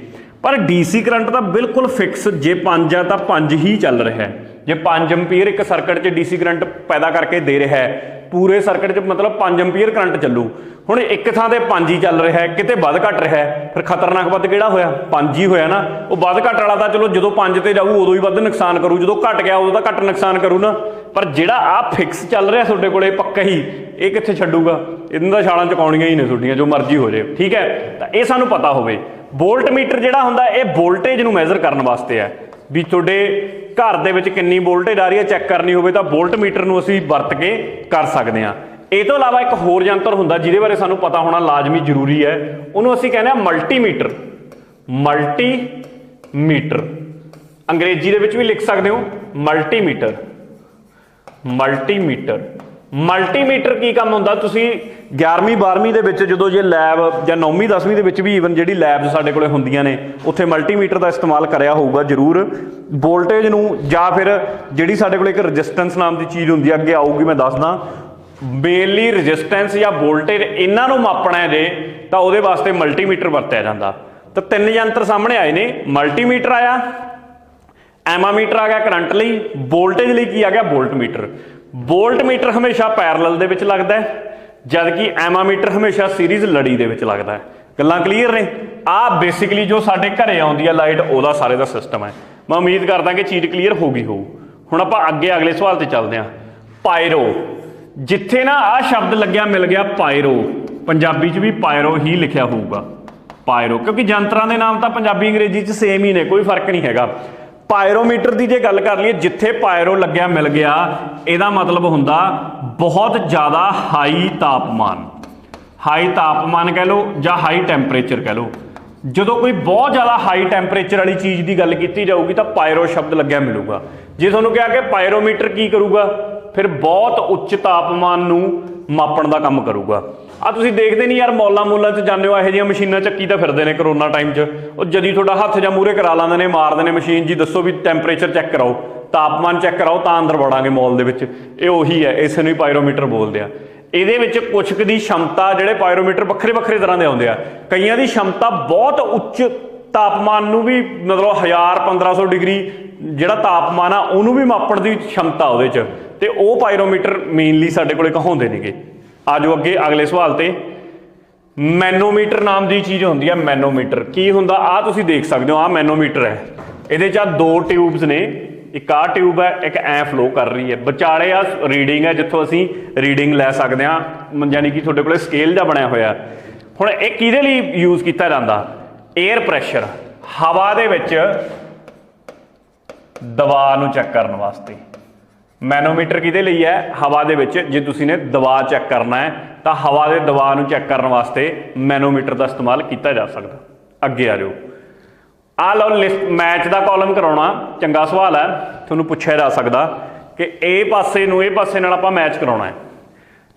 ਪਰ ਡੀਸੀ ਕਰੰਟ ਤਾਂ ਬਿਲਕੁਲ ਫਿਕਸ, ਜੇ 5 ਆ ਤਾਂ 5 ਹੀ ਚੱਲ ਰਿਹਾ ਹੈ। ਜੇ 5 ਐਂਪੀਅਰ ਇੱਕ ਸਰਕਟ 'ਚ ਡੀਸੀ ਕਰੰਟ ਪੈਦਾ ਕਰਕੇ ਦੇ ਰਿਹਾ ਹੈ, ਪੂਰੇ ਸਰਕਟ 'ਚ ਮਤਲਬ 5 ਐਂਪੀਅਰ ਕਰੰਟ ਚੱਲੂ। ਹੁਣ ਇੱਕ ਥਾਂ ਤੇ 5 ਹੀ ਚੱਲ ਰਿਹਾ ਹੈ, ਕਿਤੇ ਵੱਧ ਘਟ ਰਿਹਾ ਹੈ, ਫਿਰ ਖਤਰਨਾਕ ਵੱਧ ਕਿਹੜਾ ਹੋਇਆ? 5 ਹੀ ਹੋਇਆ ਨਾ। ਉਹ ਵੱਧ ਘਟ ਵਾਲਾ ਤਾਂ ਚਲੋ ਜਦੋਂ 5 ਤੇ ਜਾਊ ਉਦੋਂ ਹੀ ਵੱਧ ਨੁਕਸਾਨ ਕਰੂ, ਜਦੋਂ ਘਟ ਗਿਆ ਉਦੋਂ ਤਾਂ ਘੱਟ ਨੁਕਸਾਨ ਕਰੂ ਨਾ। ਪਰ ਜਿਹੜਾ ਆਹ ਫਿਕਸ ਚੱਲ ਰਿਹਾ ਤੁਹਾਡੇ ਕੋਲੇ ਪੱਕਾ ਹੀ, ਇਹ ਕਿੱਥੇ ਛੱਡੂਗਾ? ਇਹਨਾਂ ਦਾ ਛਾਲਾਂ ਚੁਕਾਉਣੀਆਂ ਹੀ ਨੇ ਤੁਹਾਡੀਆਂ, ਜੋ ਮਰਜ਼ੀ ਹੋ ਜਾਏ, ਠੀਕ ਹੈ। ਤਾਂ ਇਹ ਸਾਨੂੰ ਪਤਾ ਹੋਵੇ। ਵੋਲਟ ਮੀਟਰ ਜਿਹੜਾ ਹੁੰਦਾ ਇਹ ਵੋਲਟੇਜ ਨੂੰ ਮੈਜ਼ਰ ਕਰਨ ਵਾਸਤੇ ਹੈ, ਵੀ ਤੁਹਾਡੇ घर ਦੇ ਵਿੱਚ ਕਿੰਨੀ ਵੋਲਟੇਜ ਆ ਰਹੀ ਹੈ ਚੈੱਕ ਕਰਨੀ ਹੋਵੇ ਤਾਂ ਵੋਲਟ ਮੀਟਰ ਨੂੰ ਅਸੀਂ ਵਰਤ ਕੇ ਕਰ ਸਕਦੇ ਹਾਂ। ਇਹ ਤੋਂ ਇਲਾਵਾ ਇੱਕ ਹੋਰ ਯੰਤਰ ਹੁੰਦਾ ਜਿਹਦੇ ਬਾਰੇ ਸਾਨੂੰ ਪਤਾ ਹੋਣਾ ਲਾਜ਼ਮੀ ਜ਼ਰੂਰੀ ਹੈ, ਉਹਨੂੰ ਅਸੀਂ ਕਹਿੰਦੇ ਹਾਂ ਮਲਟੀਮੀਟਰ। ਮਲਟੀਮੀਟਰ ਅੰਗਰੇਜ਼ੀ ਦੇ ਵਿੱਚ ਵੀ ਲਿਖ ਸਕਦੇ ਹੋ ਮਲਟੀਮੀਟਰ। ਮਲਟੀਮੀਟਰ ਕੀ ਕੰਮ ਹੁੰਦਾ, ਤੁਸੀਂ 11ਵੀਂ 12ਵੀਂ ਦੇ ਵਿੱਚ ਜਦੋਂ ਜੇ ਲੈਬ ਜਾਂ 9ਵੀਂ 10ਵੀਂ ਦੇ ਵਿੱਚ ਵੀ ਈਵਨ ਜਿਹੜੀ ਲੈਬਸ ਸਾਡੇ ਕੋਲੇ ਹੁੰਦੀਆਂ ਨੇ ਉੱਥੇ ਮਲਟੀਮੀਟਰ ਦਾ ਇਸਤੇਮਾਲ ਕਰਿਆ ਹੋਊਗਾ ਜ਼ਰੂਰ। ਵੋਲਟੇਜ ਨੂੰ ਜਾਂ ਫਿਰ ਜਿਹੜੀ ਸਾਡੇ ਕੋਲੇ ਇੱਕ ਰੈਜ਼ਿਸਟੈਂਸ ਨਾਮ ਦੀ ਚੀਜ਼ ਹੁੰਦੀ ਹੈ, ਅੱਗੇ ਆਊਗੀ ਮੈਂ ਦੱਸਦਾ, ਮੇਨਲੀ ਰੈਜ਼ਿਸਟੈਂਸ ਜਾਂ ਵੋਲਟੇਜ ਇਹਨਾਂ ਨੂੰ ਮਾਪਣਾ ਜੇ ਤਾਂ ਉਹਦੇ ਵਾਸਤੇ ਮਲਟੀਮੀਟਰ ਵਰਤਿਆ ਜਾਂਦਾ। ਤਾਂ ਤਿੰਨ ਯੰਤਰ ਸਾਹਮਣੇ ਆਏ ਨੇ, ਮਲਟੀਮੀਟਰ ਆਇਆ, ਐਮਾਮੀਟਰ ਆ ਗਿਆ ਕਰੰਟ ਲਈ, ਵੋਲਟੇਜ ਲਈ ਕੀ ਆ ਗਿਆ ਵੋਲਟਮੀਟਰ। ਵੋਲਟਮੀਟਰ ਹਮੇਸ਼ਾ ਪੈਰਲਲ ਦੇ ਵਿੱਚ ਲੱਗਦਾ ਹੈ, ਜਦ ਕਿ ਐਮਾਮੀਟਰ ਹਮੇਸ਼ਾ ਸੀਰੀਜ਼ ਲੜੀ ਦੇ ਵਿੱਚ ਲੱਗਦਾ ਹੈ। ਗੱਲਾਂ ਕਲੀਅਰ ਨੇ? ਆਹ ਬੇਸਿਕਲੀ ਜੋ ਸਾਡੇ ਘਰੇ ਆਉਂਦੀ ਹੈ ਲਾਈਟ, ਉਹਦਾ ਸਾਰੇ ਦਾ ਸਿਸਟਮ ਹੈ। ਮੈਂ ਉਮੀਦ ਕਰਦਾ ਕਿ ਚੀਜ਼ ਕਲੀਅਰ ਹੋ ਗਈ ਹੋਊ। ਹੁਣ ਆਪਾਂ ਅੱਗੇ ਅਗਲੇ ਸਵਾਲ ਤੇ ਚੱਲਦੇ ਹਾਂ। ਪਾਇਰੋ, ਜਿੱਥੇ ਨਾ ਆਹ ਸ਼ਬਦ ਲੱਗਿਆ ਮਿਲ ਗਿਆ ਪਾਇਰੋ, ਪੰਜਾਬੀ 'ਚ ਵੀ ਪਾਇਰੋ ਹੀ ਲਿਖਿਆ ਹੋਊਗਾ ਪਾਇਰੋ, ਕਿਉਂਕਿ ਯੰਤਰਾਂ ਦੇ ਨਾਮ ਤਾਂ ਪੰਜਾਬੀ ਅੰਗਰੇਜ਼ੀ 'ਚ ਸੇਮ ਹੀ ਨੇ, ਕੋਈ ਫਰਕ ਨਹੀਂ ਹੈਗਾ। ਪਾਇਰੋਮੀਟਰ ਦੀ ਜੇ ਗੱਲ ਕਰ ਲਈਏ, ਜਿੱਥੇ ਪਾਇਰੋ ਲੱਗਿਆ ਮਿਲ ਗਿਆ ਇਹਦਾ ਮਤਲਬ ਹੁੰਦਾ ਬਹੁਤ ਜ਼ਿਆਦਾ ਹਾਈ ਤਾਪਮਾਨ ਕਹਿ ਲਓ ਜਾਂ ਹਾਈ ਟੈਂਪਰੇਚਰ ਕਹਿ ਲਓ। ਜਦੋਂ ਕੋਈ ਬਹੁਤ ਜ਼ਿਆਦਾ ਹਾਈ ਟੈਂਪਰੇਚਰ ਵਾਲੀ ਚੀਜ਼ ਦੀ ਗੱਲ ਕੀਤੀ ਜਾਊਗੀ ਤਾਂ ਪਾਇਰੋ ਸ਼ਬਦ ਲੱਗਿਆ ਮਿਲੂਗਾ। ਜੇ ਤੁਹਾਨੂੰ ਕਿਹਾ ਕਿ ਪਾਇਰੋਮੀਟਰ ਕੀ ਕਰੂਗਾ, ਫਿਰ ਬਹੁਤ ਉੱਚ ਤਾਪਮਾਨ ਨੂੰ ਮਾਪਣ ਦਾ ਕੰਮ ਕਰੂਗਾ। ਆ ਤੁਸੀਂ ਦੇਖਦੇ ਨਹੀਂ ਯਾਰ, ਮੌਲਾਂ ਚ ਜਾਂਦੇ ਹੋ, ਇਹੋ ਜਿਹੀਆਂ ਮਸ਼ੀਨਾਂ ਚੱਕੀ ਤਾਂ ਫਿਰਦੇ ਨੇ ਕਰੋਨਾ ਟਾਈਮ 'ਚ, ਉਹ ਜਦੀ ਤੁਹਾਡਾ ਹੱਥ ਜਾਂ ਮੂਹਰੇ ਕਰਾ ਲਾਉਂਦੇ ਨੇ, ਮਾਰਦੇ ਨੇ ਮਸ਼ੀਨ ਜੀ, ਦੱਸੋ ਵੀ ਟੈਂਪਰੇਚਰ ਚੈੱਕ ਕਰਾਓ, ਤਾਪਮਾਨ ਚੈੱਕ ਕਰਾਓ ਤਾਂ ਅੰਦਰ ਵੜਾਂਗੇ ਮੌਲ ਦੇ ਵਿੱਚ। ਇਹ ਉਹੀ ਹੈ, ਇਸ ਨੂੰ ਹੀ ਪਾਇਰੋਮੀਟਰ ਬੋਲਦੇ ਆ। ਇਹਦੇ ਵਿੱਚ ਕੁਛ ਕੁ ਦੀ ਸ਼ਮਤਾ, ਜਿਹੜੇ ਪਾਇਰੋਮੀਟਰ ਵੱਖਰੇ ਤਰ੍ਹਾਂ ਦੇ ਆਉਂਦੇ ਆ, ਕਈਆਂ ਦੀ ਸ਼ਮਤਾ ਬਹੁਤ ਉੱਚ ਤਾਪਮਾਨ ਨੂੰ ਵੀ, ਮਤਲਬ 1000-1500 ਡਿਗਰੀ ਜਿਹੜਾ ਤਾਪਮਾਨ ਆ ਉਹਨੂੰ ਵੀ ਮਾਪਣ ਦੀ ਸ਼ਮਤਾ ਉਹਦੇ 'ਚ, ਤੇ ਉਹ ਪਾਇਰੋਮੀਟਰ ਮੇਨਲੀ ਸਾਡੇ ਕੋਲੇ ਕਹਾਉਂਦੇ ਨੇਗੇ। ਆ ਜਾਓ ਅੱਗੇ ਅਗਲੇ ਸਵਾਲ ਤੇ। ਮੈਨੋਮੀਟਰ ਨਾਮ ਦੀ ਚੀਜ਼ ਹੁੰਦੀ ਹੈ। ਮੈਨੋਮੀਟਰ ਕੀ ਹੁੰਦਾ, ਆਹ ਤੁਸੀਂ ਦੇਖ ਸਕਦੇ ਹੋ, ਆਹ ਮੈਨੋਮੀਟਰ ਹੈ। ਇਹਦੇ 'ਚ ਆ ਦੋ ਟਿਊਬਸ ਨੇ, ਇੱਕ ਆਹ ਟਿਊਬ ਹੈ, ਇੱਕ ਐਂ ਫਲੋ ਕਰ ਰਹੀ ਹੈ, ਵਿਚਾਲੇ ਆ ਰੀਡਿੰਗ ਹੈ ਜਿੱਥੋਂ ਅਸੀਂ ਰੀਡਿੰਗ ਲੈ ਸਕਦੇ ਹਾਂ, ਯਾਨੀ ਕਿ ਤੁਹਾਡੇ ਕੋਲੇ ਸਕੇਲ ਜਿਹਾ ਬਣਿਆ ਹੋਇਆ। ਹੁਣ ਇਹ ਕਿਹਦੇ ਲਈ ਯੂਜ਼ ਕੀਤਾ ਜਾਂਦਾ? ਏਅਰ ਪ੍ਰੈਸ਼ਰ, ਹਵਾ ਦੇ ਵਿੱਚ ਦਬਾਅ ਨੂੰ ਚੈੱਕ ਕਰਨ ਵਾਸਤੇ। ਮੈਨੋਮੀਟਰ ਕਿਹਦੇ ਲਈ ਹੈ? ਹਵਾ ਦੇ ਵਿੱਚ ਜੇ ਤੁਸੀਂ ਨੇ ਦਬਾਅ ਚੈੱਕ ਕਰਨਾ ਹੈ ਤਾਂ ਹਵਾ ਦੇ ਦਬਾਅ ਨੂੰ ਚੈੱਕ ਕਰਨ ਵਾਸਤੇ ਮੈਨੋਮੀਟਰ ਦਾ ਇਸਤੇਮਾਲ ਕੀਤਾ ਜਾ ਸਕਦਾ। ਅੱਗੇ ਆ ਜਾਓ, ਆਹ ਲਓ ਲਿਸਟ, ਮੈਚ ਦਾ ਕਾਲਮ ਕਰਾਉਣਾ, ਚੰਗਾ ਸਵਾਲ ਹੈ, ਤੁਹਾਨੂੰ ਪੁੱਛਿਆ ਜਾ ਸਕਦਾ ਕਿ ਇਹ ਪਾਸੇ ਨੂੰ ਇਹ ਪਾਸੇ ਨਾਲ ਆਪਾਂ ਮੈਚ ਕਰਾਉਣਾ ਹੈ।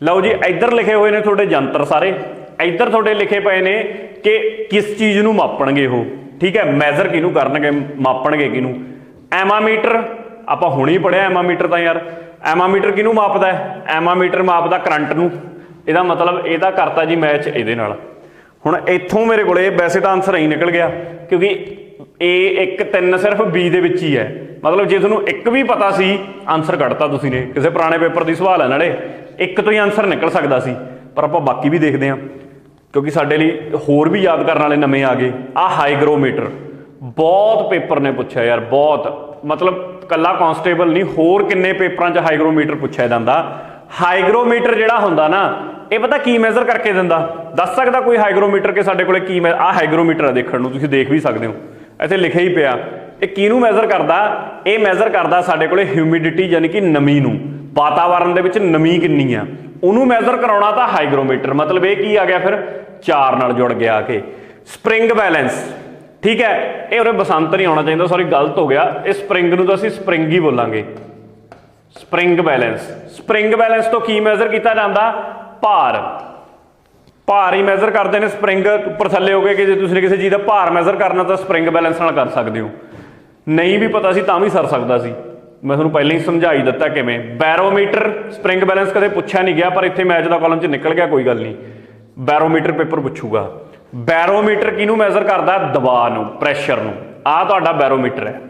ਲਓ ਜੀ, ਇੱਧਰ ਲਿਖੇ ਹੋਏ ਨੇ ਤੁਹਾਡੇ ਯੰਤਰ ਸਾਰੇ, ਇੱਧਰ ਤੁਹਾਡੇ ਲਿਖੇ ਪਏ ਨੇ ਕਿ ਕਿਸ ਚੀਜ਼ ਨੂੰ ਮਾਪਣਗੇ ਉਹ, ਠੀਕ ਹੈ, ਮੈਜ਼ਰ ਕਿਹਨੂੰ ਕਰਨਗੇ, ਮਾਪਣਗੇ ਕਿਹਨੂੰ। ਐਮਾਮੀਟਰ ਆਪਾਂ ਹੁਣੇ ਹੀ ਪੜ੍ਹਿਆ, ਐਮਾਮੀਟਰ ਤਾਂ ਯਾਰ, ਐਮਾਮੀਟਰ ਕਿਹਨੂੰ ਮਾਪਦਾ ਹੈ? ਐਮਾਮੀਟਰ ਮਾਪਦਾ ਕਰੰਟ ਨੂੰ। ਇਹਦਾ ਮਤਲਬ ਇਹਦਾ ਕਰਤਾ ਜੀ ਮੈਚ ਇਹਦੇ ਨਾਲ। ਹੁਣ ਇੱਥੋਂ ਮੇਰੇ ਕੋਲੇ ਵੈਸੇ ਤਾਂ ਆਨਸਰ ਇਹੀ ਨਿਕਲ ਗਿਆ, ਕਿਉਂਕਿ A1 3 ਸਿਰਫ B ਦੇ ਵਿੱਚ ਹੀ ਹੈ। ਮਤਲਬ ਜੇ ਤੁਹਾਨੂੰ ਇੱਕ ਵੀ ਪਤਾ ਸੀ, ਆਨਸਰ ਕੱਢਤਾ ਤੁਸੀਂ ਨੇ, ਕਿਸੇ ਪੁਰਾਣੇ ਪੇਪਰ ਦੀ ਸਵਾਲ ਹੈ, ਨਾਲੇ ਇੱਕ ਤੋਂ ਹੀ ਆਨਸਰ ਨਿਕਲ ਸਕਦਾ ਸੀ, ਪਰ ਆਪਾਂ ਬਾਕੀ ਵੀ ਦੇਖਦੇ ਹਾਂ ਕਿਉਂਕਿ ਸਾਡੇ ਲਈ ਹੋਰ ਵੀ ਯਾਦ ਕਰਨ ਵਾਲੇ ਨਵੇਂ ਆ ਗਏ। ਆਹ ਹਾਈਗਰੋਮੀਟਰ ਬਹੁਤ ਪੇਪਰ ਨੇ ਪੁੱਛਿਆ ਯਾਰ, ਬਹੁਤ, ਮਤਲਬ ਕੱਲਾ ਕਾਂਸਟੇਬਲ ਨਹੀਂ, ਹੋਰ ਕਿੰਨੇ ਪੇਪਰਾਂ 'ਚ ਹਾਈਗਰੋਮੀਟਰ ਪੁੱਛਿਆ ਜਾਂਦਾ। ਹਾਈਗਰੋਮੀਟਰ ਜਿਹੜਾ ਹੁੰਦਾ ਨਾ, ਇਹ ਪਤਾ ਕੀ ਮੈਜ਼ਰ ਕਰਕੇ ਦਿੰਦਾ? ਦੱਸ ਸਕਦਾ ਕੋਈ ਹਾਈਗਰੋਮੀਟਰ ਕਿ ਸਾਡੇ ਕੋਲੇ ਕੀ ਆਹ ਹਾਈਗਰੋਮੀਟਰ ਹੈ, ਦੇਖਣ ਨੂੰ ਤੁਸੀਂ ਦੇਖ ਵੀ ਸਕਦੇ ਹੋ, ਇੱਥੇ ਲਿਖਿਆ ਹੀ ਪਿਆ। ਇਹ ਕਿਹਨੂੰ ਮੈਜ਼ਰ ਕਰਦਾ? ਇਹ ਮੈਜ਼ਰ ਕਰਦਾ ਸਾਡੇ ਕੋਲੇ ਹਿਊਮਿਡਿਟੀ, ਯਾਨੀ ਕਿ ਨਮੀ ਨੂੰ, ਵਾਤਾਵਰਨ ਦੇ ਵਿੱਚ ਨਮੀ ਕਿੰਨੀ ਆ ਉਹਨੂੰ ਮੈਜ਼ਰ ਕਰਾਉਣਾ ਤਾਂ ਹਾਈਗਰੋਮੀਟਰ। ਮਤਲਬ ਇਹ ਕੀ ਆ ਗਿਆ ਫਿਰ? 4 ਨਾਲ ਜੁੜ ਗਿਆ ਆ ਕੇ। ਸਪਰਿੰਗ ਬੈਲੈਂਸ, ਠੀਕ ਹੈ, ਇਹ ਉਰੇ ਬਸੰਤ ਨਹੀਂ ਆਉਣਾ ਚਾਹੀਦਾ, ਸੌਰੀ ਗਲਤ ਹੋ ਗਿਆ, ਇਹ ਸਪਰਿੰਗ ਨੂੰ ਤਾਂ ਅਸੀਂ ਸਪਰਿੰਗ ਹੀ ਬੋਲਾਂਗੇ। ਸਪਰਿੰਗ ਬੈਲੈਂਸ ਤੋਂ ਕੀ ਮੈਜ਼ਰ ਕੀਤਾ ਜਾਂਦਾ? ਭਾਰ ਹੀ ਮੈਜ਼ਰ ਕਰਦੇ ਨੇ ਸਪਰਿੰਗ, ਉੱਪਰ ਥੱਲੇ ਹੋ ਗਏ ਕਿ ਜੇ ਤੁਸੀਂ ਕਿਸੇ ਚੀਜ਼ ਦਾ ਭਾਰ ਮੈਜ਼ਰ ਕਰਨਾ ਤਾਂ ਸਪਰਿੰਗ ਬੈਲੈਂਸ ਨਾਲ ਕਰ ਸਕਦੇ ਹੋ। ਨਹੀਂ ਵੀ ਪਤਾ ਸੀ ਤਾਂ ਵੀ ਸਰ ਸਕਦਾ ਸੀ, ਮੈਂ ਤੁਹਾਨੂੰ ਪਹਿਲਾਂ ਹੀ ਸਮਝਾ ਹੀ ਦਿੱਤਾ ਕਿਵੇਂ। ਬੈਰੋਮੀਟਰ, ਸਪਰਿੰਗ ਬੈਲੈਂਸ ਕਦੇ ਪੁੱਛਿਆ ਨਹੀਂ ਗਿਆ, ਪਰ ਇੱਥੇ ਮੈਚ ਦਾ ਕਾਲਮ 'ਚ ਨਿਕਲ ਗਿਆ, ਕੋਈ ਗੱਲ ਨਹੀਂ, ਬੈਰੋਮੀਟਰ ਪੇਪਰ ਪੁੱਛੂਗਾ। ਬੈਰੋਮੀਟਰ ਕਿਹਨੂੰ ਮੈਜ਼ਰ ਕਰਦਾ? ਦਬਾਅ ਨੂੰ, ਪ੍ਰੈਸ਼ਰ ਨੂੰ। ਆਹ ਤੁਹਾਡਾ ਬੈਰੋਮੀਟਰ ਹੈ,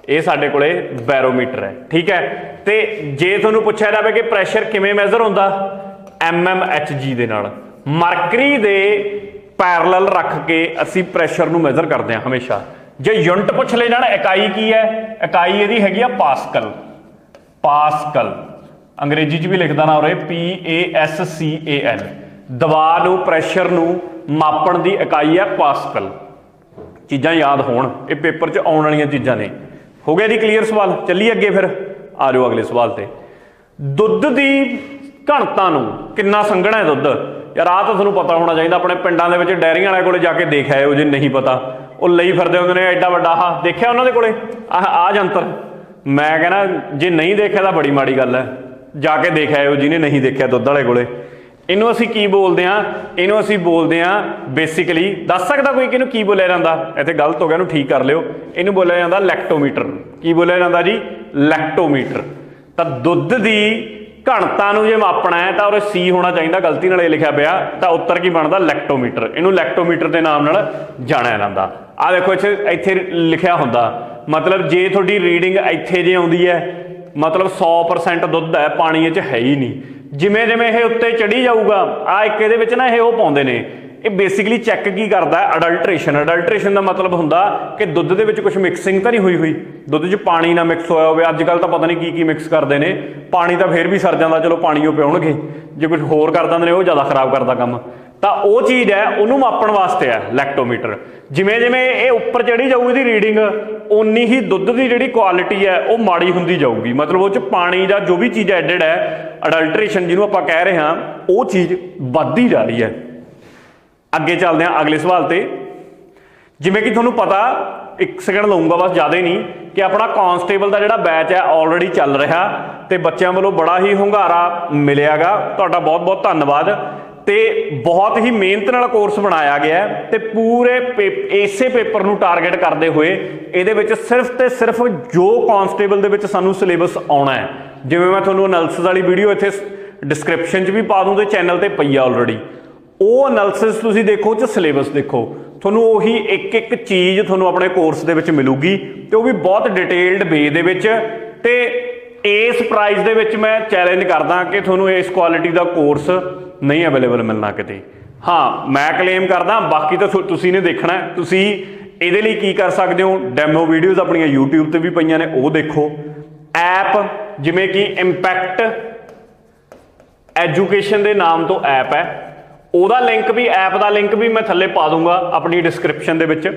ਇਹ ਸਾਡੇ ਕੋਲੇ ਬੈਰੋਮੀਟਰ ਹੈ, ਠੀਕ ਹੈ। ਤੇ ਜੇ ਤੁਹਾਨੂੰ ਪੁੱਛਿਆ ਜਾਵੇ ਕਿ ਪ੍ਰੈਸ਼ਰ ਕਿਵੇਂ ਮੈਜ਼ਰ ਹੁੰਦਾ? mmHg ਦੇ ਨਾਲ। ਮਰਕਰੀ ਦੇ ਪੈਰਲਲ ਰੱਖ ਕੇ ਅਸੀਂ ਪ੍ਰੈਸ਼ਰ ਨੂੰ ਮੈਜ਼ਰ ਕਰਦੇ ਹਾਂ ਹਮੇਸ਼ਾ। ਜੇ ਯੂਨਿਟ ਪੁੱਛ ਲੈ ਜਾਣਾ, ਇਕਾਈ ਕੀ ਹੈ? ਇਕਾਈ ਇਹਦੀ ਹੈਗੀ ਆ ਪਾਸਕਲ। ਅੰਗਰੇਜ਼ੀ 'ਚ ਵੀ ਲਿਖਦਾ ਨਾ ਉਰੇ, PASCAL। ਦਬਾਅ ਨੂੰ, ਪ੍ਰੈਸ਼ਰ ਨੂੰ ਮਾਪਣ ਦੀ ਇਕਾਈ ਹੈ ਪਾਸਕਲ। ਚੀਜ਼ਾਂ ਯਾਦ ਹੋਣ, ਇਹ ਪੇਪਰ 'ਚ ਆਉਣ ਵਾਲੀਆਂ ਚੀਜ਼ਾਂ ਨੇ। हो गया जी क्लीयर सवाल। चलिए अगे फिर आ जाओ अगले सवाल ते। दुध की घनता नूं किन्ना संघना है दुध यार, आ तो तुहानूं पता होना चाहिए। अपने पिंडां दे विच डेयरियां वाले कोले जाके देख आए जे नहीं पता, वो लई फिरदे हुंदे ने एडा वड्डा आह देखिया उन्हां दे कोले आ जंतर। मैं कहना जे नहीं देखिया तो बड़ी माड़ी गल है, जाके देख आए जिन्हें नहीं देखिया दुध वाले कोले। इनू असीं की बोलते हैं, इनू असीं बोलते हैं बेसिकली, दस सकता कोई कि इनू की बोलिया जाता? इत्थे गलत हो गया, इनू ठीक कर लियो। इनू बोलिया जाता लैक्टोमीटर। की बोलिया जाता जी? लैक्टोमीटर। तो दुध की घनता नूं जे मापना है तो सी होना चाहिए, गलती नाल लिखिया पिया, तो उत्तर की बनता लैक्टोमीटर। इनू लैक्टोमीटर के नाम नाल जाणिया जांदा। आ देखो इत्थे लिखिया हुंदा, मतलब जे तुहाडी रीडिंग इत्थे जे आउंदी है मतलब 100% दुध है, पानी इह है ही नहीं। जिमें जिमें यह उत्ते चढ़ी जाऊगा, आ एक इहदे विच ना ये पाउंदे ने, ये बेसिकली चैक की करता है अडल्ट्रेशन। अडल्ट्रेशन का मतलब हुंदा कि दुध दे विच कुछ मिक्सिंग तो नहीं हुई हुई, दुध च पानी ना मिक्स होया होवे। अजकल तो पता नहीं की मिक्स करते हैं, पानी तो फिर भी सर जाता, चलो पानी वो पिउणगे, जो कुछ होर कर देंगे वो ज़्यादा खराब करता काम। तो वो चीज़ है, उन्होंने मापण वास्ते है लैक्टोमीटर। जिमें जिमें ये उपर चढ़ी जाऊ इसकी रीडिंग, उन्नी ही दुध की जी क्वालिटी है वो माड़ी होंदी जाऊगी। मतलब वो पानी या जो भी चीज़ एडिड है, अडल्ट्रेशन जिन्हों आप कह रहे हैं, वो चीज़ बढ़ती जा रही है। अगे चलते हैं अगले सवाल पर। जिमें कि तुहानूं पता, एक सेकंड लूँगा बस, ज़्यादा नहीं, कि अपना कांस्टेबल का जिहड़ा बैच है ऑलरेडी चल रहा, तो बच्चों वालों बड़ा ही हुंगारा मिलेगा। तुहाडा बहुत बहुत धन्नवाद। तो बहुत ही मेहनत नाल कोर्स बनाया गया है, तो पूरे इसे पेपर नूं टारगेट करते हुए ये सिर्फ तो सिर्फ जो कांस्टेबल दे विच सानूं सिलेबस आना है, जिवें मैं तुहानूं एनालिसिस वाली वीडियो इत्थे डिस्क्रिप्शन च भी पा दूँ, तो चैनल पर पई आ ऑलरेडी। वो एनालिसिस तुसीं देखो, च सिलेबस देखो, तुहानूं उही एक एक चीज़ तुहानूं अपने कोर्स दे विच मिलूगी, तो वो भी बहुत डिटेल्ड वे दे विच। ते इस प्राइस दे विच मैं चैलेंज करदा कि तुहानूं इस क्वालिटी का कोर्स नहीं अवेलेबल मिलना किते। हाँ, मैं क्लेम करदा, बाकी तो तुसीं ने देखना है। तुसीं इहदे लई की कर सकते हो, डेमो वीडियोज़ अपनी यूट्यूब पर भी पईयां ने, वो देखो। ऐप जिमें कि इंपैक्ट एजुकेशन के नाम तो ऐप है, ਉਹਦਾ लिंक भी, ऐप का लिंक भी मैं थले पा दूंगा अपनी डिस्क्रिप्शन के विच।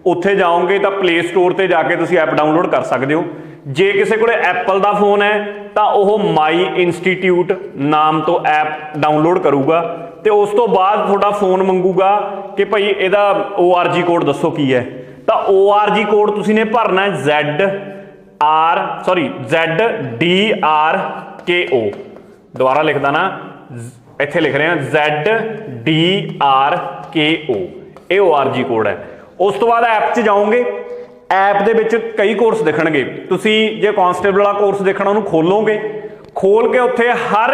उत्थे जाओगे तो प्ले स्टोर पर जाके तुसीं ऐप डाउनलोड कर सकते हो। जे किसी को एप्पल का फोन है तो वह माई इंस्टीट्यूट नाम तो ऐप डाउनलोड करूगा, तो उस तो बाद थोड़ा फोन मंगूगा कि भाई ਇਹਦਾ ORG कोड दसो की है। तो ORG कोड तुसीं ने भरना है ZDRKO। दोबारा लिखदा ना, इत्थे लिख रहे हैं ZDRKO, ये ORG कोड है। उस तो बाद ऐप च जाओगे, ऐप दे विच कई कोर्स दिखणगे। तुसीं जे कांस्टेबल वाला कोर्स देखना, उन्होंने खोलोगे, खोल के उत्थे हर